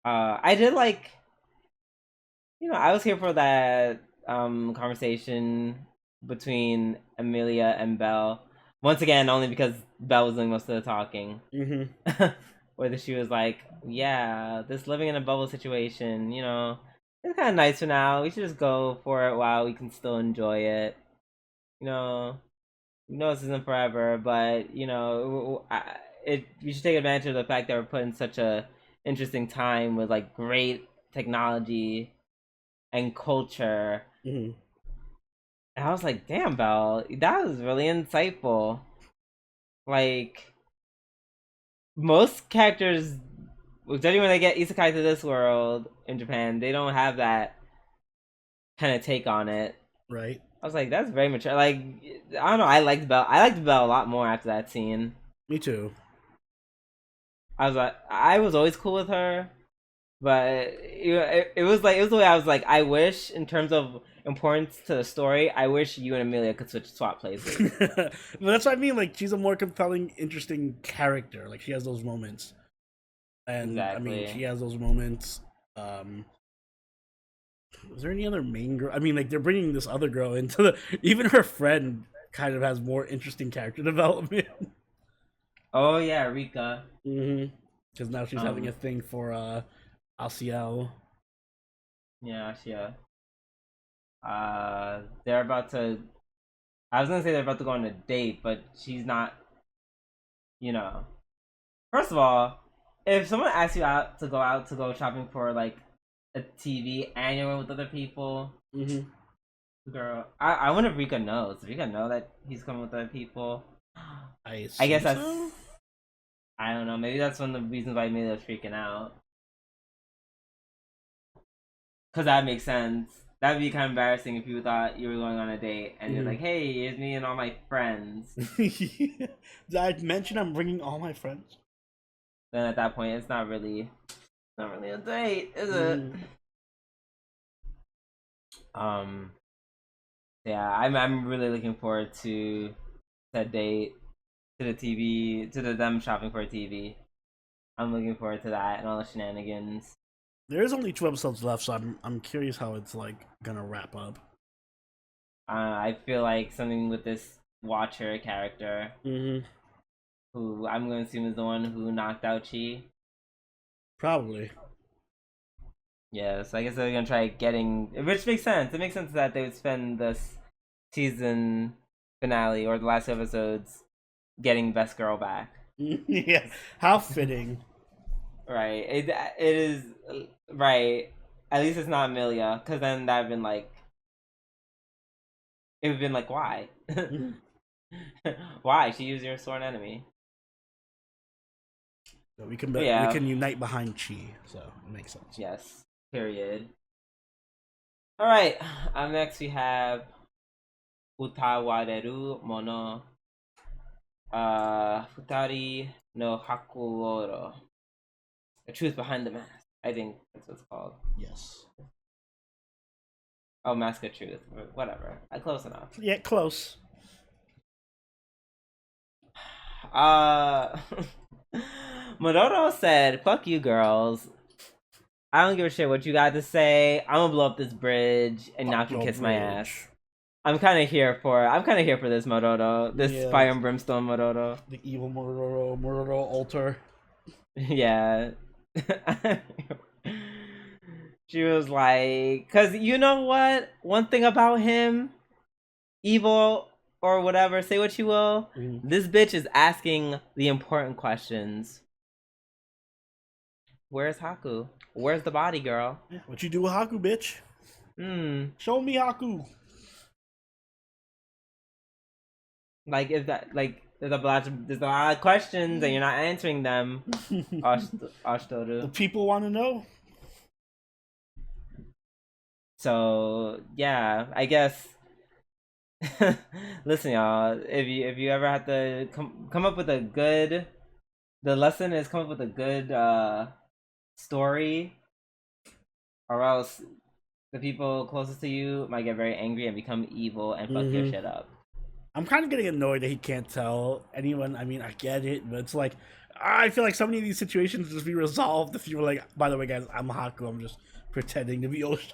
I did like, I was here for that conversation between Amelia and Belle. Once again, only because Belle was doing most of the talking. Whether she was like, yeah, this living in a bubble situation, it's kind of nice for now. We should just go for it while we can still enjoy it. This isn't forever, but you should take advantage of the fact that we're put in such a interesting time with like great technology and culture. And I was like, damn, Belle, that was really insightful. Like, most characters, especially when they get isekai to this world in Japan, they don't have that kind of take on it. Right. I was like, that's very mature. Like, I don't know, I liked Belle a lot more after that scene. Me too. I was always cool with her, but it was the way I was like, I wish, in terms of importance to the story, I wish you and Amelia could swap places. That's what I mean. Like, she's a more compelling, interesting character. Like, she has those moments, and exactly. I mean, she has those moments. Was there any other main girl? I mean, like, they're bringing this other girl into the. Even her friend kind of has more interesting character development. Oh yeah, Rika. Because now she's having a thing for Asiel. Yeah, Ashia. They're about to. I was gonna say they're about to go on a date, but she's not. First of all, if someone asks you out to go shopping for like a TV and you're with other people, girl, I wonder if Rika knows. Does Rika know that he's coming with other people? I guess that's. So? I don't know. Maybe that's one of the reasons why Amelia was freaking out. Because that makes sense. That'd be kind of embarrassing if you thought you were going on a date and you're like, "Hey, here's me and all my friends." Did I mention I'm bringing all my friends? Then at that point, it's not really a date, is it? Yeah, I'm really looking forward to that date, to the TV, to them shopping for a TV. I'm looking forward to that and all the shenanigans. There's only 2 episodes left, so I'm curious how it's like gonna wrap up. I feel like something with this Watcher character, who I'm going to assume is the one who knocked out Chi. Probably. Yeah, so I guess they're gonna try getting, which makes sense. It makes sense that they would spend this season finale or the last episodes getting Best Girl back. Yeah, how fitting. Right. It is right. At least it's not Amelia, because then that'd been like, it would have been like, why? Why? She used your sworn enemy. So we can unite behind Chi, so it makes sense. Yes. Period. All right. Up next we have Utawarerumono Futari no Hakuoro. The Truth Behind the Mask. I think that's what it's called. Yes. Oh, Mask of Truth. Whatever. Close enough. Yeah, close. Mororo said, "Fuck you, girls. I don't give a shit what you got to say. I'm gonna blow up this bridge and y'all can kiss my ass." I'm kind of here for this Mororo, this Yeah. Fire and Brimstone Mororo. The evil Mororo altar. Yeah. She was like, cause you know what? One thing about him, evil or whatever, say what you will. Mm-hmm. This bitch is asking the important questions. Where's Haku? Where's the body, girl? Yeah, what you do with Haku, bitch? Show me Haku. Like, is that like? There's a lot of questions and you're not answering them. Ashtoru. The people want to know. So yeah, I guess. Listen, y'all. If you ever have to come up with a good, the lesson is come up with a good story, or else the people closest to you might get very angry and become evil and fuck your shit up. I'm kind of getting annoyed that he can't tell anyone. I mean, I get it, but it's like I feel like so many of these situations just be resolved if you were like, by the way, guys, I'm Haku. I'm just pretending to be Osho.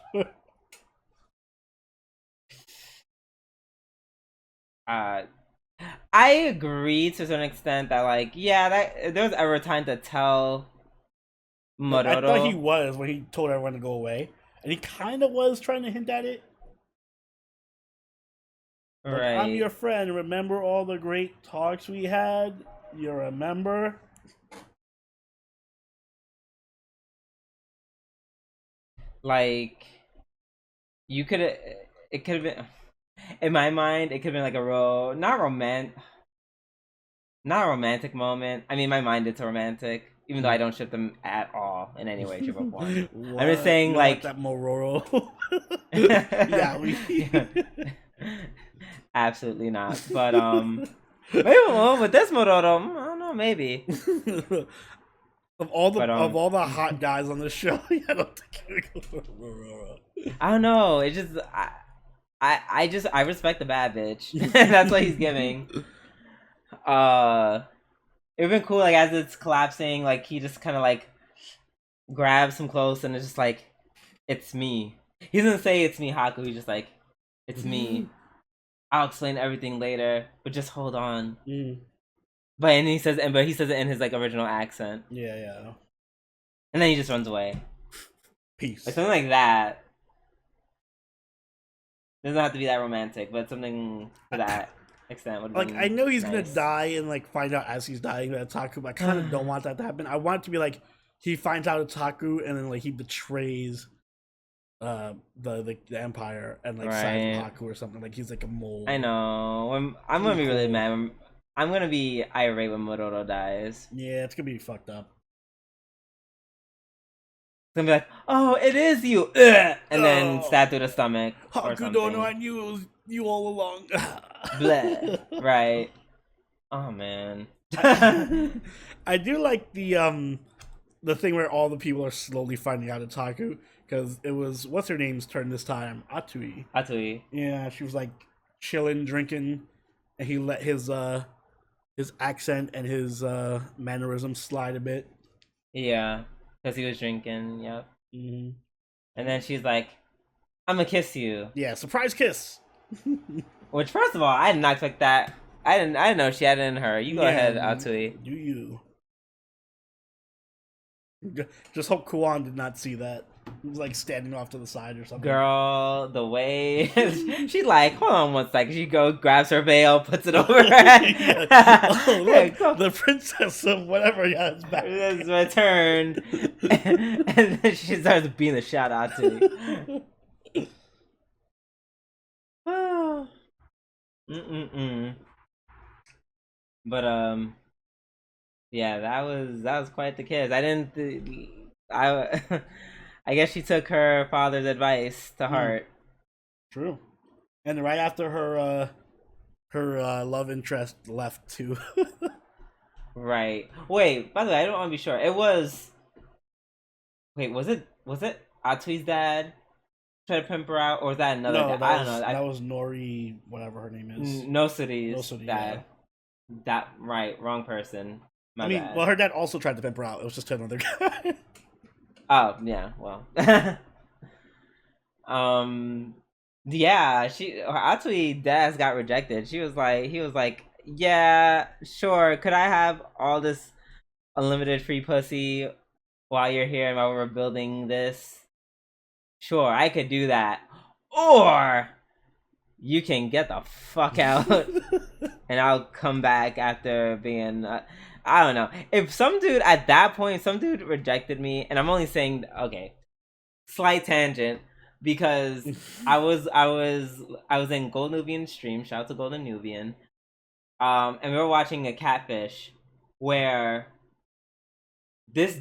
I agree to a certain extent that like that there was ever a time to tell Mororo. I thought he was when he told everyone to go away, and he kind of was trying to hint at it. Like, right. I'm your friend. Remember all the great talks we had? You remember? Like, you could have. It could have been. In my mind, it could have been like a real not a romantic moment. I mean, my mind it's romantic, even though I don't ship them at all in any way, shape, or form. I'm just saying, like that Mororo. Yeah, yeah. Absolutely not. But maybe with this Mororo, I don't know, maybe. Of all the hot guys on the show, I don't think you would go for Mororo. I don't know. It just I respect the bad bitch. That's what he's giving. It would've been cool, like as it's collapsing, like he just kind of like grabs him close and it's just like, it's me. He doesn't say it's me, Haku. He's just like, it's me. I'll explain everything later, but just hold on. But he says it in his like original accent. Yeah. And then he just runs away. Peace. Like, something like that. Doesn't have to be that romantic, but something to that extent would be like I know he's nice. gonna die and like find out as he's dying that it's Haku, but I kind of don't want that to happen. I want it to be like he finds out it's Haku and then like he betrays the Empire and like sides with Haku or something. Like he's like a mole. I know. I'm gonna be really mad. I'm gonna be irate when Mororo dies. Yeah, it's gonna be fucked up. It's gonna be like, oh, it is you, ugh! And then stab through the stomach. Haku don't know I knew it was you all along. Bleh. Right. Oh man. I do like the thing where all the people are slowly finding out it's Haku, because it was what's her name's turn this time, Atui. Yeah, she was like chilling, drinking, and he let his accent and his mannerisms slide a bit. Yeah, because he was drinking. Yep. Mm-hmm. And then she's like, "I'm gonna kiss you." Yeah, surprise kiss. Which, first of all, I did not expect that. I didn't know she had it in her. You go ahead, Atui. Do you? Just hope Kuan did not see that. He was like standing off to the side or something. Girl, the way she like, hold on one second. She grabs her veil, puts it over her head. Oh, look, the princess of whatever is back. It's returned, and then she starts being the shot out to me. But yeah, that was quite the kiss. I guess she took her father's advice to heart. True. And right after her love interest left too. Right. Wait, by the way, I don't want to be sure. It was. Wait, was it Atui's dad try to pimp her out, or was that another dad? I don't know. That was Nori, whatever her name is. Nosuri's dad. Yeah. That right, wrong person. My bad. Well, her dad also tried to pimp her out. It was just another guy. Oh yeah, well. Yeah, Atsui Daz got rejected. He was like, yeah, sure. Could I have all this unlimited free pussy while you're here and while we're building this? Sure, I could do that. Or you can get the fuck out and I'll come back after being I don't know. If some dude at that point, some dude rejected me, and I'm only saying, okay, slight tangent, because I was in Gold Nubian stream, shout out to Golden Nubian. And we were watching a catfish where this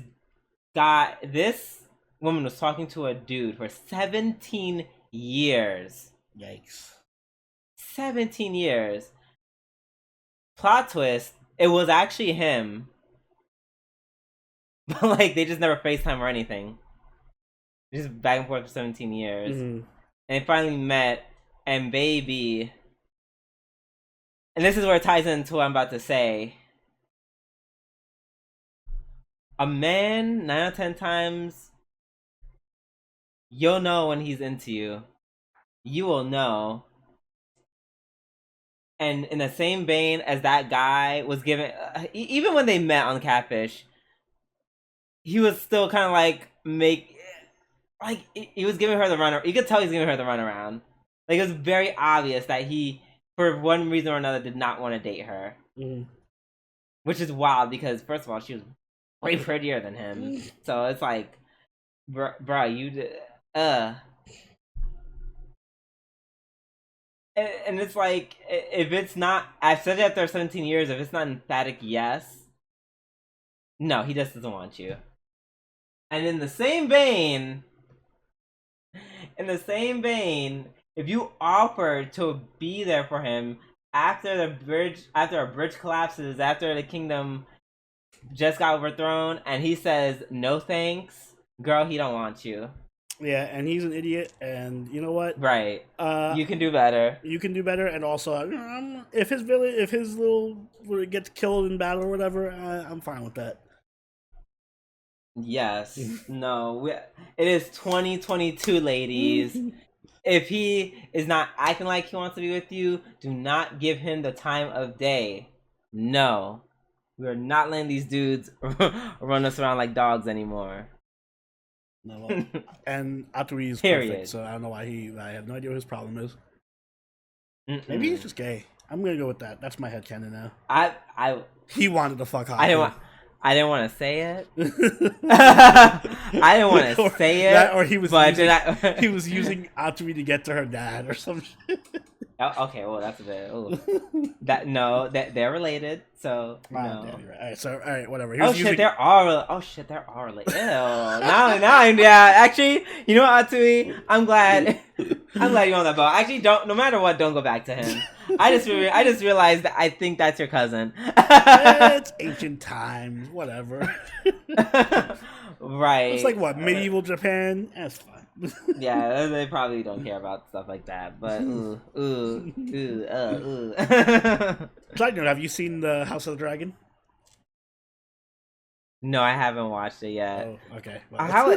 this woman was talking to a dude for 17 years. Yikes. 17 years. Plot twist, it was actually him. But like they just never FaceTime or anything. Just back and forth for 17 years. And they finally met, and baby. And this is where it ties into what I'm about to say. A man, 9 out of 10 times, you'll know when he's into you. You will know. And in the same vein as that guy was given, even when they met on Catfish, he was still kind of like he was giving her the run. You could tell he's giving her the runaround. Like it was very obvious that he, for one reason or another, did not want to date her. Which is wild because first of all, she was way prettier than him. So it's like, bruh, And it's like, if it's not, I've said it after 17 years, if it's not emphatic yes, no, he just doesn't want you. And in the same vein, if you offer to be there for him after a bridge collapses, after the kingdom just got overthrown, and he says no thanks, girl, he don't want you. Yeah, and he's an idiot, and you know what? Right. You can do better. You can do better, and also, if his little gets killed in battle or whatever, I'm fine with that. Yes. No. It is 2022, ladies. If he is not acting like he wants to be with you, do not give him the time of day. No. We are not letting these dudes run us around like dogs anymore. No, and Atsui is perfect, so I don't know why I have no idea what his problem is. Maybe he's just gay. I'm gonna go with that. That's my headcanon now. He wanted to fuck Haku. I didn't want to say it. I didn't want to say it. Or he was he was using Atsui to get to her dad or some shit. Okay, well that's a bit. They're related, so no. Damn, you're right. All right, whatever. There are related. Ew. now, yeah. Actually, you know what, Atsui? I'm glad you're on that boat. Actually, no matter what, don't go back to him. I just realized that I think that's your cousin. It's ancient times, whatever. Right. It's like what, medieval Japan? That's fine. Yeah, they probably don't care about stuff like that, but Side note, have you seen the House of the Dragon? No, I haven't watched it yet. Oh, okay. Well, how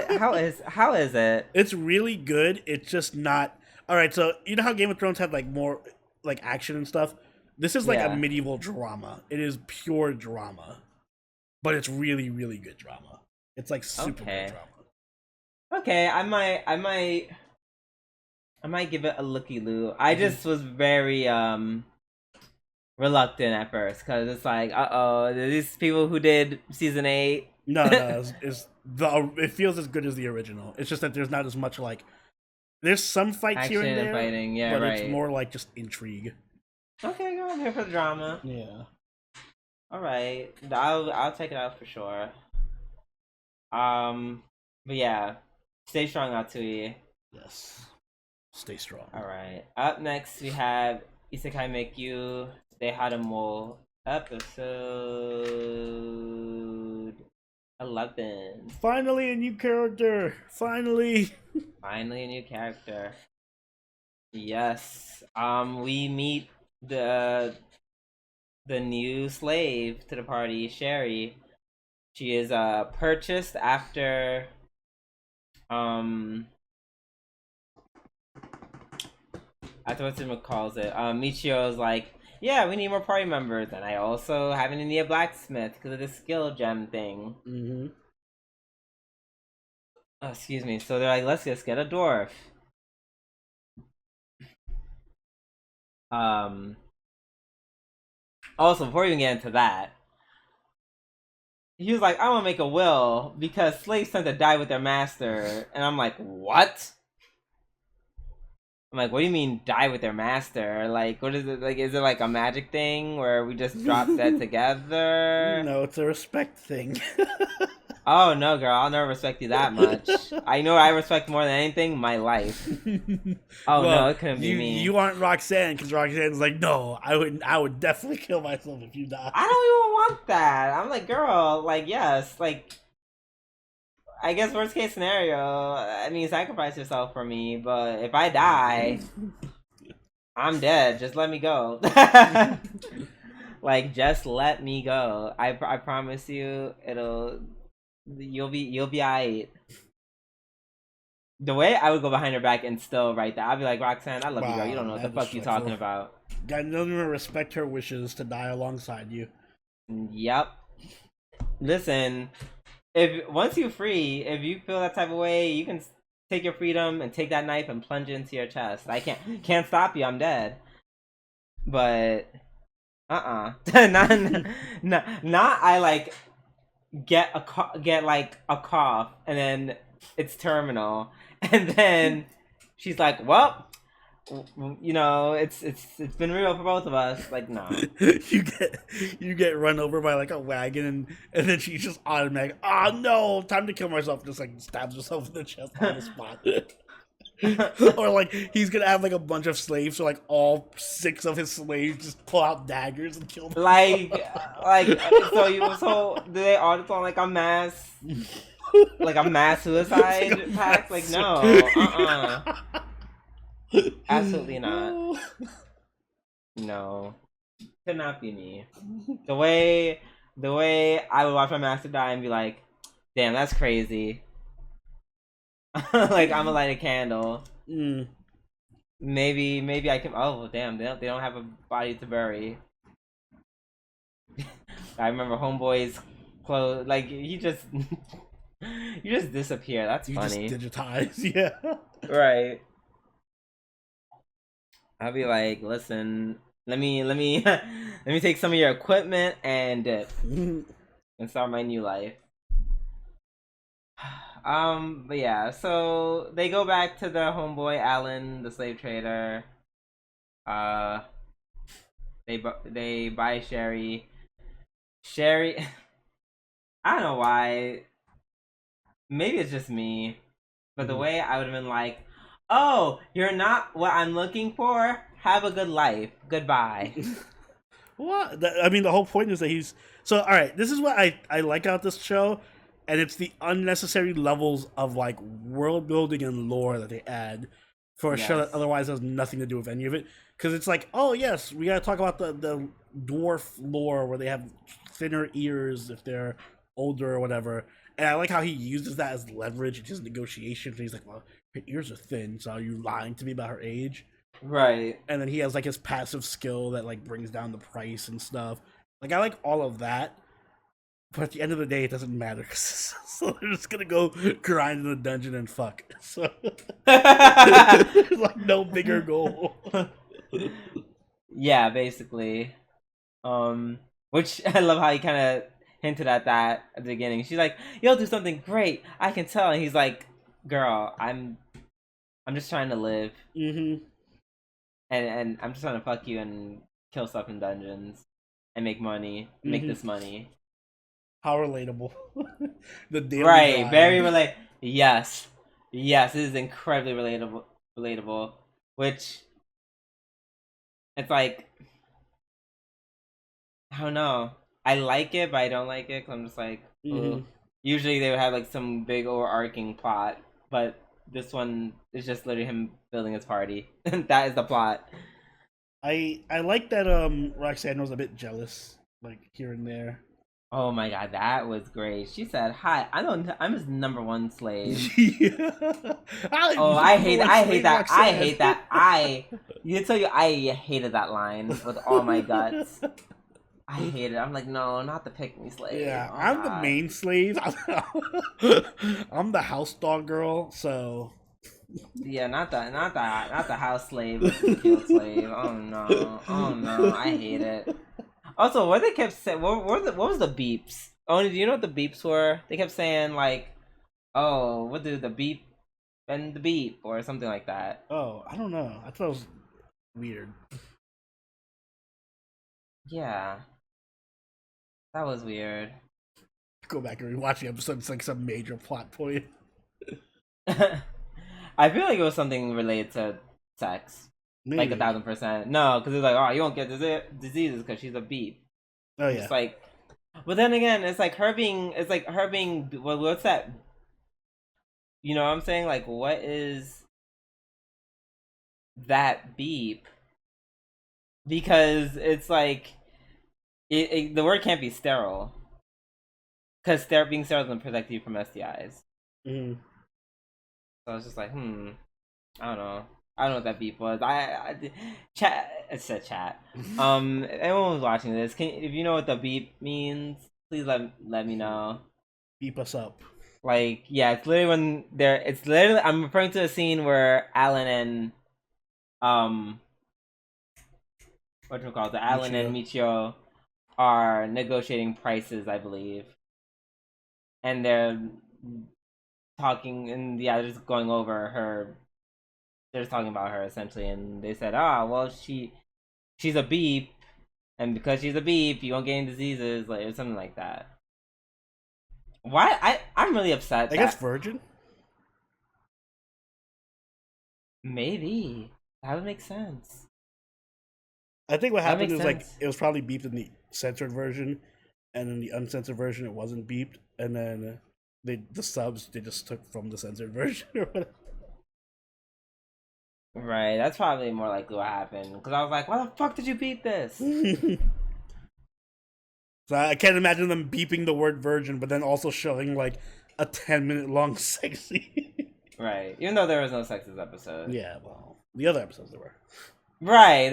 is it? It's really good. It's just not. All right, so you know how Game of Thrones had like more like action and stuff? This is like a medieval drama. It is pure drama. But it's really, really good drama. It's like super good drama. Okay, I might give it a looky-loo. I just was very reluctant at first because it's like, these people who did season 8. No, it feels as good as the original. It's just that there's not as much like there's some fights action here and there, fighting, yeah, but right. It's more like just intrigue. Okay, go on here for the drama. Yeah. All right, I'll check it out for sure. But yeah, stay strong, Atsui. Yes. Stay strong. All right. Up next, we have Isekai Meikyuu Deharamo episode 11. Finally, a new character. Finally a new character. Yes. We meet the new slave to the party, Sherry. She is purchased after That's what Sima calls it. Michio's like, yeah, we need more party members, and I also happen to need a blacksmith because of the skill gem thing. Mm-hmm. Oh, excuse me. So they're like, let's just get a dwarf. Also, before we even get into that, he was like, I want to make a will because slaves tend to die with their master. And I'm like, what? I'm like, what do you mean die with their master? Like, what is it? Like, is it like a magic thing where we just drop dead together? No, it's a respect thing. Oh, no, girl. I'll never respect you that much. I know I respect more than anything, my life. Oh, well, no, it couldn't be me. You aren't Roxanne, because Roxanne's like, no, I would definitely kill myself if you die. I don't even want that. I'm like, girl, like, yes, like, I guess worst case scenario, I mean, sacrifice yourself for me, but if I die, I'm dead. Just let me go. Like, just let me go. I promise you, you'll be alright. The way I would go behind her back and still write that, I'd be like, Roxanne, I love you, girl. You don't know what the fuck you're talking about. I don't even respect her wishes to die alongside you. Yep. Listen, once you're free, if you feel that type of way, you can take your freedom and take that knife and plunge it into your chest. I can't stop you. I'm dead. But not I like get like a cough and then it's terminal and then she's like, well, you know, it's been real for both of us. Like, no. you get run over by like a wagon and then she's just automatic, oh no, time to kill myself, just like stabs herself in the chest on the spot. Or like he's gonna have like a bunch of slaves, so like all 6 of his slaves just pull out daggers and kill them. Like so do they all just want like a mass suicide pact? Like, no, absolutely not. No, could not be me. The way I would watch my master die and be like, damn, that's crazy. Like, I'm gonna light a candle. Maybe I can. Oh damn, they don't have a body to bury. I remember Homeboy's clothes. Like, you just disappear. That's funny. Just digitize, yeah. Right. I'll be like, listen, let me take some of your equipment and start my new life. But yeah, so they go back to the homeboy Alan, the slave trader. They buy Sherry. I don't know why. Maybe it's just me, but the way I would have been like, oh, you're not what I'm looking for? Have a good life. Goodbye. What? I mean, the whole point is that he's... So, alright, this is what I like about this show, and it's the unnecessary levels of, like, world building and lore that they add for a show that otherwise has nothing to do with any of it. Because it's like, oh, yes, we gotta talk about the dwarf lore where they have thinner ears if they're older or whatever. And I like how he uses that as leverage in his negotiations. He's like, well, her ears are thin, so are you lying to me about her age? Right. And then he has like his passive skill that like brings down the price and stuff. Like, I like all of that, but at the end of the day, it doesn't matter. So they're just gonna go grind in the dungeon and fuck. So there's like no bigger goal. Yeah, basically. Which I love how he kind of hinted at that at the beginning. She's like, "You'll do something great, I can tell." And he's like, "Girl, I'm just trying to live." Mm-hmm. And I'm just trying to fuck you and kill stuff in dungeons and make money, make this money. How relatable. The daily right, grind. Very relatable. Yes, this is incredibly relatable. Which, it's like, I don't know. I like it, but I don't like it because I'm just like, usually they would have like some big overarching plot, but this one is just literally him building his party. That is the plot. I like that Roxanne was a bit jealous, like here and there. Oh my god, that was great. She said, "Hi, I'm his #1 slave." Yeah. I hate that. You tell you, I hated that line with all my guts. I hate it. I'm like, no, not the pick me slave. Yeah, Oh, I'm God. the main slave. I'm the house dog girl. So Yeah, not the house slave versus the field slave. Oh no, I hate it. Also, what they kept saying, what was the beeps? Oh, do you know what the beeps were? They kept saying like, oh, what do the beep and the beep or something like that. oh, I don't know. I thought it was weird. Yeah, that was weird. Go back and rewatch the episode. It's like some major plot point. I feel like it was something related to sex. Maybe. Like 1,000%. No, because it's like, oh, you won't get diseases because she's a beep. Oh yeah. It's like, but then again, it's like her being. Well, what's that? You know what I'm saying? Like, what is that beep? Because it's like, the word can't be sterile. Because being sterile doesn't protect you from STIs. Mm. So I was just like, I don't know. I don't know what that beep was. Chat. It said chat. Anyone who's watching this, if you know what the beep means, please let me know. Beep us up. Like, yeah, it's literally when they're. It's literally. I'm referring to a scene where Alan and whatchamacallit, Alan and Michio are negotiating prices, I believe, and they're talking, and yeah, they're just going over her. They're just talking about her essentially, and they said, well, she's a beep, and because she's a beep, you won't get any diseases, like, or something like that. Why? I'm really upset. I guess virgin. Maybe that would make sense. I think what happened is like it was probably beeped in the censored version, and in the uncensored version it wasn't beeped, and then the subs they just took from the censored version or whatever. Right, that's probably more likely what happened. Because I was like, why the fuck did you beep this? So I can't imagine them beeping the word virgin, but then also showing like a 10-minute long sex scene. Right, even though there was no sex this episode. Yeah, well, the other episodes there were. Right,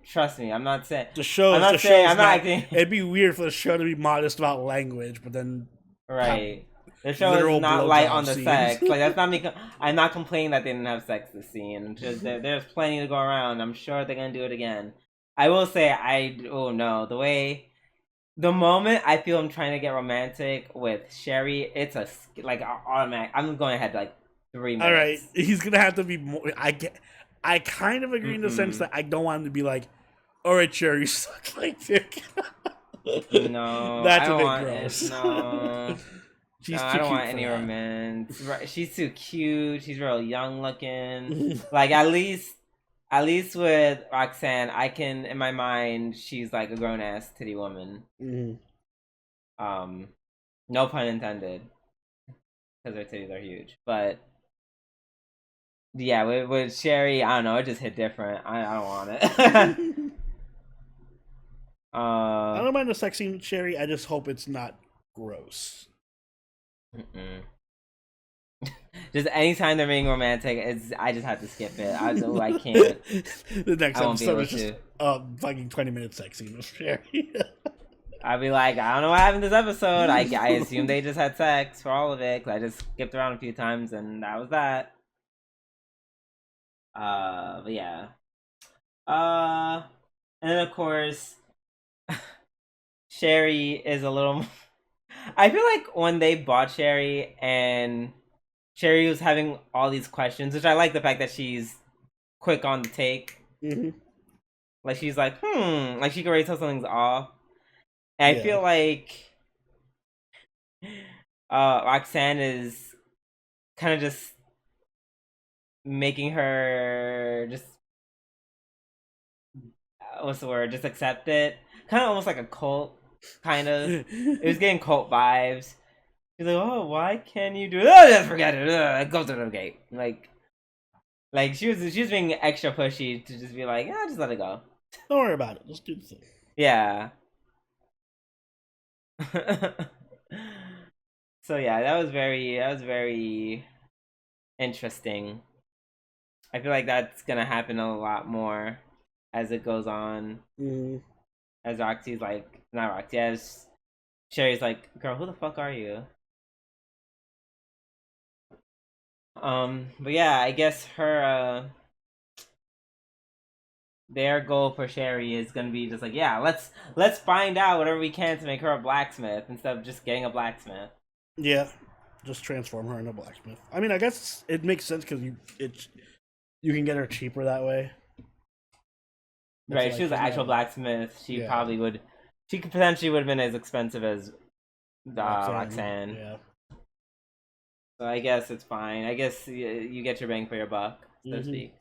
trust me, I'm not saying. I'm not acting. It'd be weird for the show to be modest about language, but then. Right. The show is not light on the sex. Like, that's not me. I'm not complaining that they didn't have sex this scene. Just there's plenty to go around. I'm sure they're gonna do it again. I will say, the moment I feel I'm trying to get romantic with Sherry, it's like automatic. I'm going ahead like 3 minutes. All right, he's gonna have to be more. I kind of agree in the sense that I don't want him to be like, all right, Sherry, suck my dick. No, that's a bit gross. No. I don't want any romance. Right, she's too cute. She's real young looking. Like at least with Roxanne, I can in my mind she's like a grown ass titty woman. Mm-hmm. No pun intended, because her titties are huge. But yeah, with Sherry, I don't know. It just hit different. I don't want it. I don't mind the sex scene with Sherry. I just hope it's not gross. Just anytime they're being romantic, I just have to skip it. I can't. The next episode is just fucking 20-minute sex scene with Sherry. I'd be like, I don't know what happened this episode. I assume they just had sex for all of it, because I just skipped around a few times and that was that. But yeah. And then of course, Sherry is a little. I feel like when they bought Sherry and Sherry was having all these questions, which I like the fact that she's quick on the take. Mm-hmm. Like she's like, like she can already tell something's off. And I feel like Roxanne is kind of just making her just what's the word? Just accept it. Kind of almost like a cult. Kind of. It was getting cult vibes. She's like, oh, why can't you do it? Oh, just forget it. Go to the gate. Like she was being extra pushy to just be like, yeah, just let it go. Don't worry about it. Just do the thing. Yeah. So yeah, that was very interesting. I feel like that's gonna happen a lot more as it goes on. Mm-hmm. As Roxy's like, not Roxy, as Sherry's like, girl, who the fuck are you? But yeah, I guess her their goal for Sherry is gonna be just like, yeah, let's find out whatever we can to make her a blacksmith instead of just getting a blacksmith. Yeah, just transform her into a blacksmith. I mean, I guess it makes sense because you can get her cheaper that way. Right, if she was an actual blacksmith, she probably would. She could potentially would have been as expensive as Roxanne. Yeah. So I guess it's fine. I guess you get your bang for your buck, so to speak.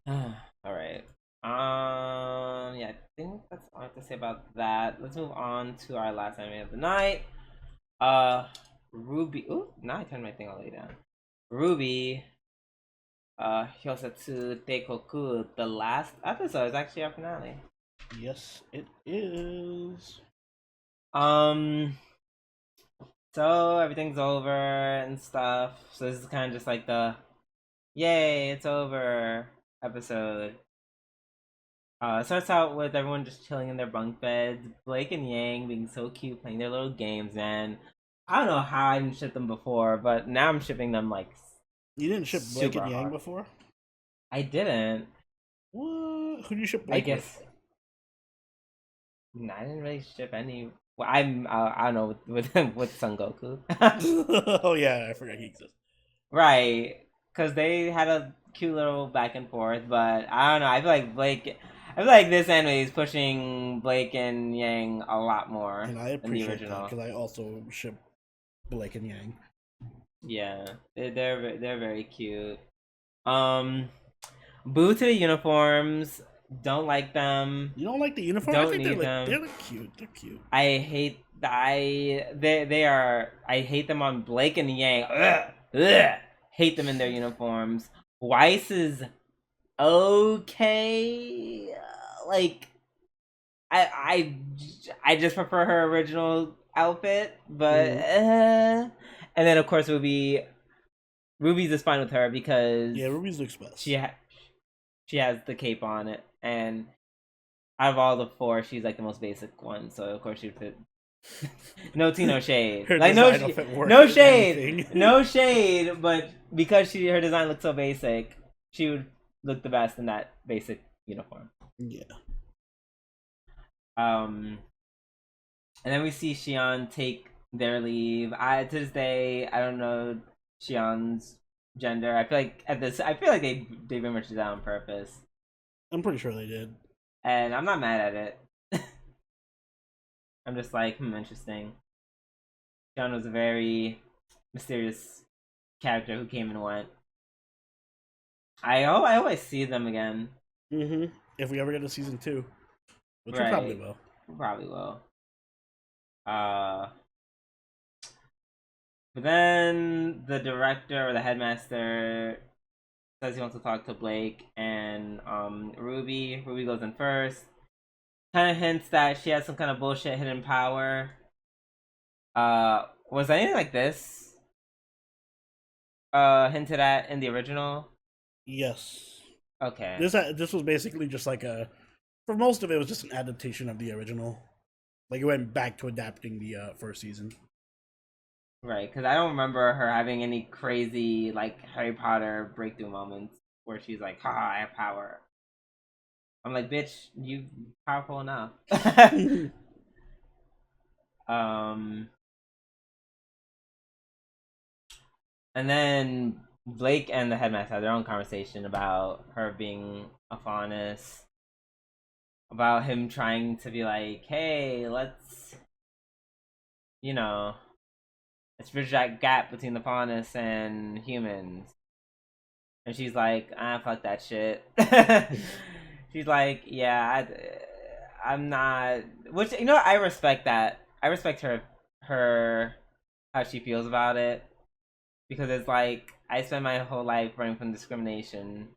All right. Yeah, I think that's all I have to say about that. Let's move on to our last anime of the night. RWBY. Ooh, now I turned my thing all the way down. RWBY. Hyosatsu Teikoku. The last episode is actually our finale. Yes, it is. So everything's over and stuff. So this is kind of just like the, yay, it's over episode. It starts out with everyone just chilling in their bunk beds. Blake and Yang being so cute, playing their little games, man. I don't know how I didn't ship them before, but now I'm shipping them like. You didn't ship Blake and Yang before? I didn't. What? Who do you ship Blake with? I didn't really ship any. Well, I don't know with Son Goku. Oh yeah, I forgot he exists. Right, because they had a cute little back and forth, but I don't know. I feel like this anime is pushing Blake and Yang a lot more and I appreciate than the original. Because I also ship Blake and Yang. Yeah, they're very cute. Boo to the uniforms. Don't like them. You don't like the uniform? Don't I think need them. They're cute. They're cute. I hate they are. I hate them on Blake and Yang. Ugh, ugh. Hate them in their uniforms. Weiss is okay. Like I just prefer her original outfit, but and then of course Ruby's is fine with her because Ruby's looks best. She has the cape on it, and out of all the four, she's like the most basic one. So of course she fit. No tea, no shade. Like no shade, no shade. But because her design looks so basic, she would look the best in that basic uniform. Yeah. And then we see Shion take their leave. To this day, I don't know Shion's gender. I feel like they very much did that on purpose. I'm pretty sure they did. And I'm not mad at it. I'm just like, interesting. Shion was a very mysterious character who came and went. I always see them again. If we ever get to season 2. Which right. we probably will. We probably will. But then the director or the headmaster says he wants to talk to Blake and Ruby. Ruby goes in first. Kind of hints that she has some kind of bullshit hidden power. Was anything like this hinted at in the original? Yes. Okay. This was basically just like for most of it was just an adaptation of the original. Like it went back to adapting the first season. Right, because I don't remember her having any crazy like Harry Potter breakthrough moments where she's like, "Ha, I have power." I'm like, "Bitch, you powerful enough." And then Blake and the headmaster have their own conversation about her being a faunus, about him trying to be like, "Hey, let's bridge that gap between the faunus and humans." And she's like, fuck that shit. She's like, yeah, I'm not. Which, I respect that. I respect her how she feels about it, because it's like, I spent my whole life running from discrimination.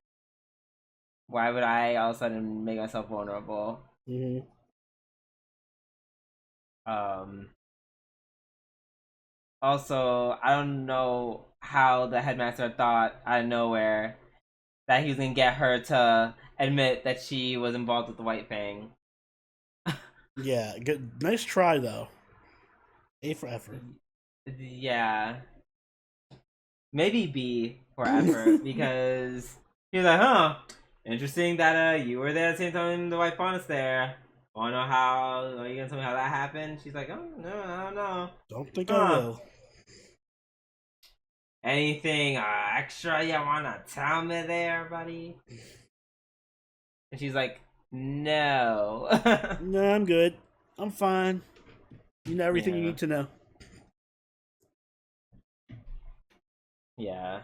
Why would I all of a sudden make myself vulnerable? Mm-hmm. Also, I don't know how the headmaster thought out of nowhere that he was gonna get her to admit that she was involved with the White Fang. Yeah, good. Nice try though. A for effort. Yeah, maybe B for effort because he was like, "Huh, interesting that you were there at the same time the White Fawn is there. Wanna know how? Are you gonna tell me how that happened?" She's like, "Oh no, I don't know. Don't think I Huh? will. Anything extra you wanna tell me there, buddy?" And she's like, "No." No, I'm good. I'm fine. You know everything you Yeah, need to know. yeah.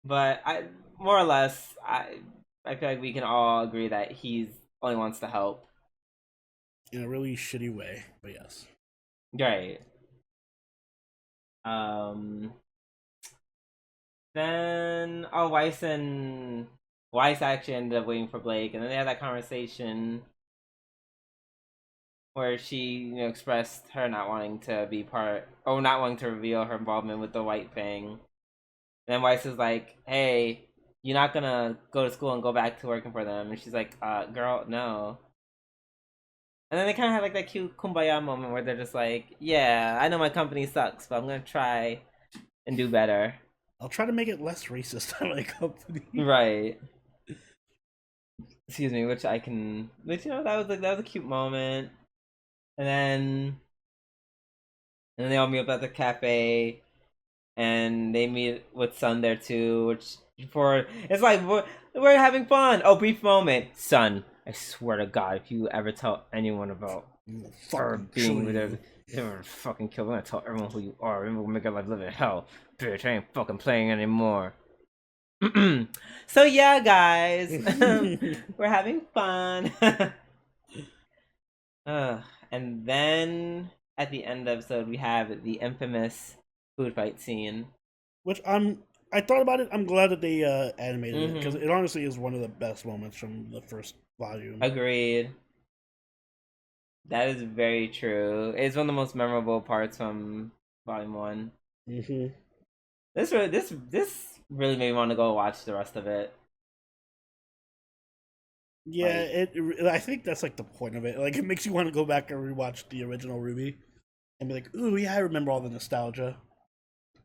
But I more or less I feel like we can all agree that he's only wants to help. In a really shitty way, but yes. Right. Um then Weiss actually ended up waiting for Blake and then they had that conversation where she, expressed her not wanting to be part or not wanting to reveal her involvement with the White Fang. And then Weiss is like, "Hey, you're not gonna go to school and go back to working for them." And she's like, girl, no." And then they kind of have like that cute kumbaya moment where they're just like, "Yeah, I know my company sucks, but I'm gonna try and do better." I'll try to make it less racist on my company. Right. Excuse me, which that was a cute moment. And then they all meet up at the cafe, and they meet with Sun there too. Which before it's like we're having fun. Oh, brief moment, Sun. I swear to God, if you ever tell anyone about her being with her, they're gonna fucking kill. We're gonna tell everyone who you are. We're gonna make your life live in hell. Bitch, I ain't fucking playing anymore. So yeah, guys, we're having fun. And then at the end of the episode, we have the infamous food fight scene. Which I thought about it. I'm glad that they animated it because Mhm. it honestly is one of the best moments from the first volume. Agreed. That is very true. It's one of the most memorable parts from Volume One. hmm This really made me want to go watch the rest of it. Yeah, Like, I think that's like the point of it. Like it makes you want to go back and rewatch the original RWBY and be like, "Ooh, yeah, I remember all the nostalgia."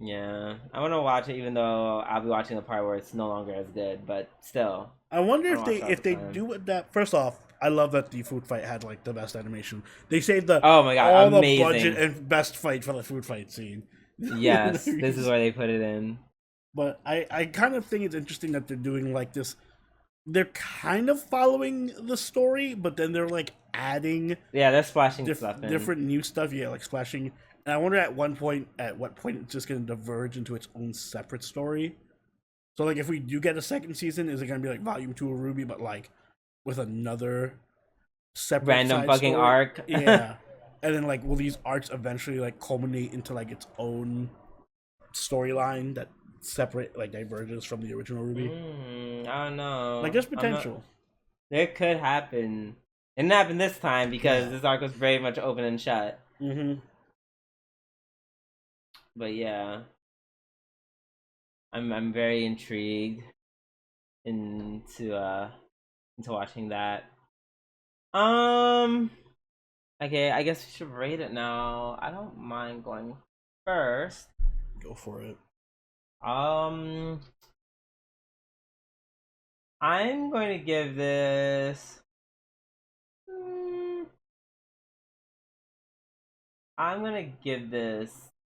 yeah, I want to watch it, even though I'll be watching the part where it's no longer as good. But still, I wonder I if want to they watch it all if the they time. do it that. First off, I love that the food fight had like the best animation. They saved the Oh my god, all the budget amazing! and best fight for the food fight scene. Yes, this is where they put it in. But I kind of think it's interesting that they're doing like this. They're kind of following the story, but then they're like adding Yeah, they're splashing stuff in. different new stuff. Yeah, like splashing. And I wonder at what point it's just going to diverge into its own separate story. So like, if we do get a second season, is it going to be like Volume 2 of RWBY, but like with another separate Random side fucking story? arc. Yeah. And then like, will these arcs eventually like culminate into like its own storyline that separate like diverges from the original RWBY? I don't Like, know. there's I'm not. potential. There could happen. It didn't happen this time because Yeah. this arc was very much open and shut. Mm-hmm. But yeah, I'm very intrigued into into watching that. Um. Okay, I guess we should rate it now. I don't mind going first. Go for it. Um. I'm going to give this. I'm gonna give this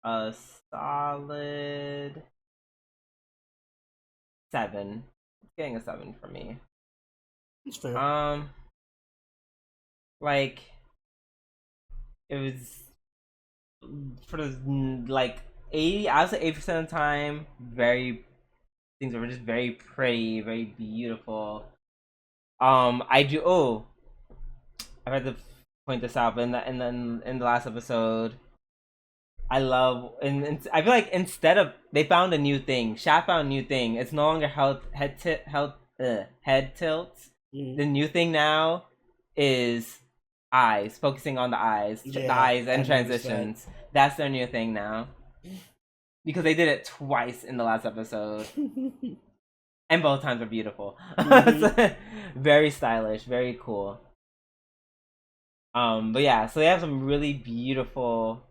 a solid 7. It's getting a 7 for me. It's fair. Like it was for the like 80. I would say 8% of the time. Very things were just very pretty, very beautiful. I do. Oh, I had to point this out, but in the last episode, I love and I feel like instead of they found a new thing, Shaft found a new thing. It's no longer head tilts. Mm-hmm. The new thing now is eyes, focusing on the eyes, the Yeah, eyes and I noticed that. transitions. That's their new thing now. because they did it twice in the last episode, and both times are beautiful. Very stylish, very cool. But yeah, so they have some really beautiful,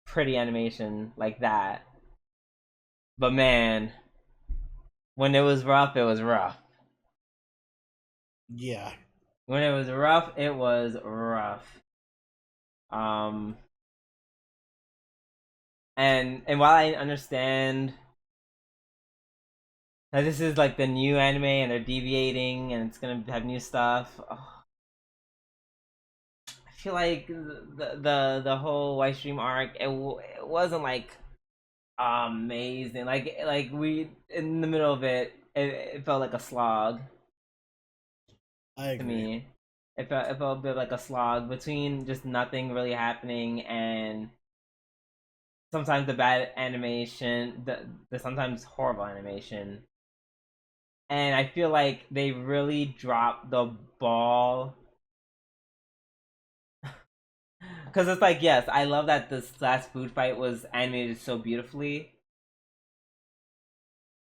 pretty animation like that. But man, when it was rough, it was rough. Yeah. When it was rough, it was rough. Um, and while I understand that this is like the new anime and they're deviating and it's gonna have new stuff, I feel like the whole White Stream arc it wasn't like amazing. Like we in the middle of it felt like a slog I agree. to me. It felt a bit like a slog between just nothing really happening and sometimes the bad animation, the sometimes horrible animation. And I feel like they really dropped the ball. Because it's like, yes, I love that this last food fight was animated so beautifully.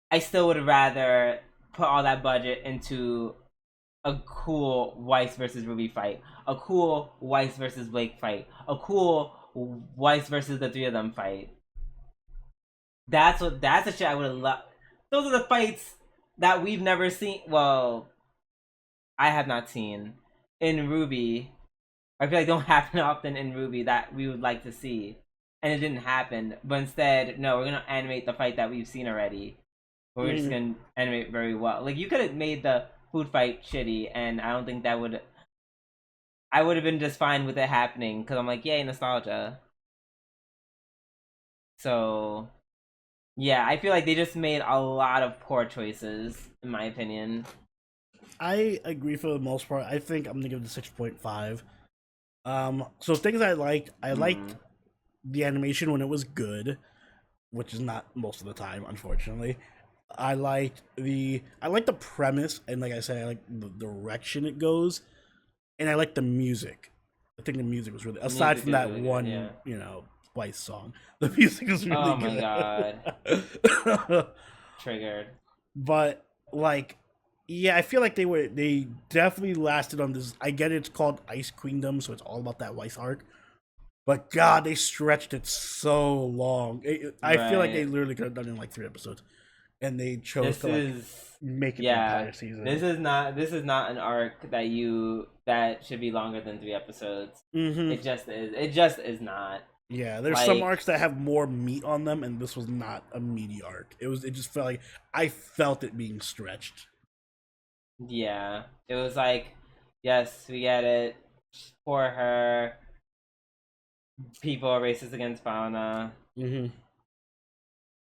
I still would rather put all that budget into a cool Weiss versus Ruby fight, a cool Weiss versus Blake fight, a cool Weiss versus the three of them fight. That's the shit I would have loved. Those are the fights that we've never seen. Well, I have not seen in RWBY. I feel like don't happen often in RWBY that we would like to see, and it didn't happen. But instead, no, we're gonna animate the fight that we've seen already. But we're just gonna animate very well. Like you could have made the food fight shitty, and I don't think that would. I would have been just fine with it happening because I'm like, yay, nostalgia. So yeah, I feel like they just made a lot of poor choices, in my opinion. I agree for the most part. I think I'm gonna give it a 6.5. So things I liked the animation when it was good, which is not most of the time, unfortunately. I liked the premise, and like I said, I like the direction it goes, and I like the music. I think the music was really, aside from that Really one, good, yeah. Twice song, the music was really Oh my good. god. Triggered. But like, yeah, I feel like they definitely lasted on this. I get it's called Ice Queendom, so it's all about that Weiss arc. But God, they stretched it so long. I feel like they literally could have done it in like 3 episodes, and they chose to make it the entire season. This is not an arc that should be longer than 3 episodes. It just is. It just is not. Yeah, there's some arcs that have more meat on them, and this was not a meaty arc. It just felt like I felt it being stretched. Yeah, it was like, yes, we get it. For her, people are racist against Fauna. Kind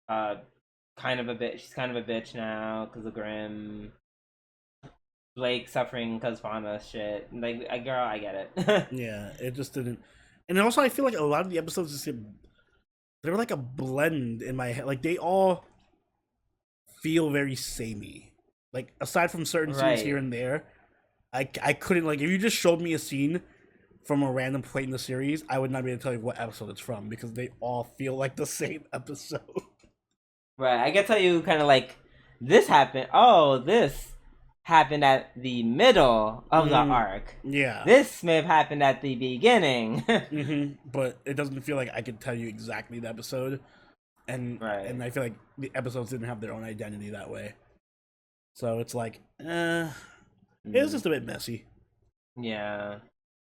of a bitch. She's kind of a bitch now because of Grimm. Blake suffering because Fauna shit. Like, girl, I get it. Yeah, it just didn't. And also, I feel like a lot of the episodes just they were like a blend in my head. Like they all feel very samey. Like aside from certain scenes here and there, I couldn't, like, if you just showed me a scene from a random point in the series, I would not be able to tell you what episode it's from because they all feel like the same episode. Right, I can tell you kind of like this happened. Oh, this happened at the middle of the arc. Yeah, this may have happened at the beginning. But it doesn't feel like I could tell you exactly the episode, and I feel like the episodes didn't have their own identity that way. So it's like, it was just a bit messy. Yeah.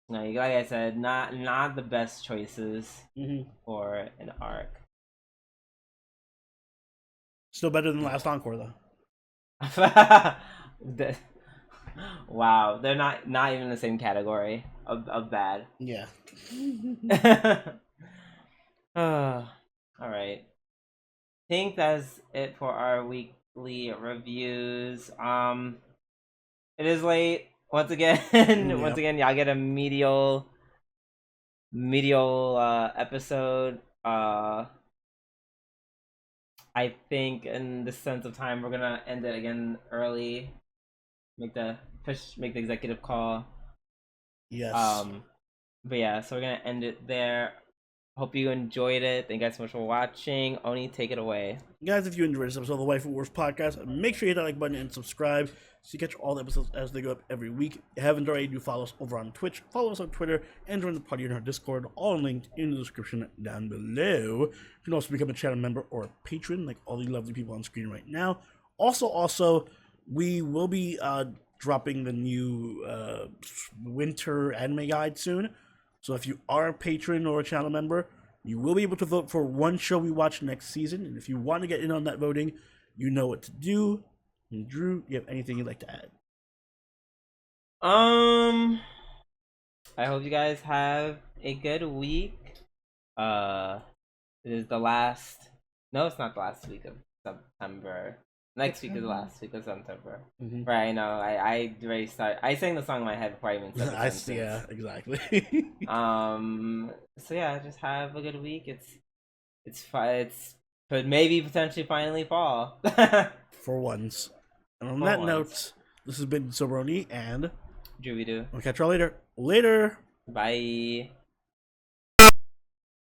No, like I said, not the best choices for an arc. Still better than Last Encore, though. Wow, they're not even in the same category of bad. Yeah. All right. I think that's it for our weekly reviews. It is late once again. Yep. Once again, y'all get a medial episode. I think in the sense of time, we're gonna end it again early. Make the executive call. Yes. But yeah, so we're gonna end it there. Hope you enjoyed it. Thank you guys so much for watching. Oni, take it away. Guys, if you enjoyed this episode of the Waifu Wars podcast, make sure you hit that like button and subscribe so you catch all the episodes as they go up every week. If you haven't already, do follow us over on Twitch, follow us on Twitter, and join the party in our Discord, all linked in the description down below. You can also become a channel member or a patron, like all the lovely people on screen right now. Also, we will be dropping the new winter anime guide soon. So if you are a patron or a channel member, you will be able to vote for one show we watch next season. And if you want to get in on that voting, you know what to do. And Drew, you have anything you'd like to add? I hope you guys have a good week. It is the last. No, it's not the last week of September. Next week is the last week of September. Mm-hmm. Right, I know. I already started. I sang the song in my head before I even said the sentence. Yeah, exactly. So yeah, just have a good week. It's could maybe potentially finally fall. For once. And on For that once. note, this has been Sobroni and Juvidu. we'll catch y'all later. Later. Bye.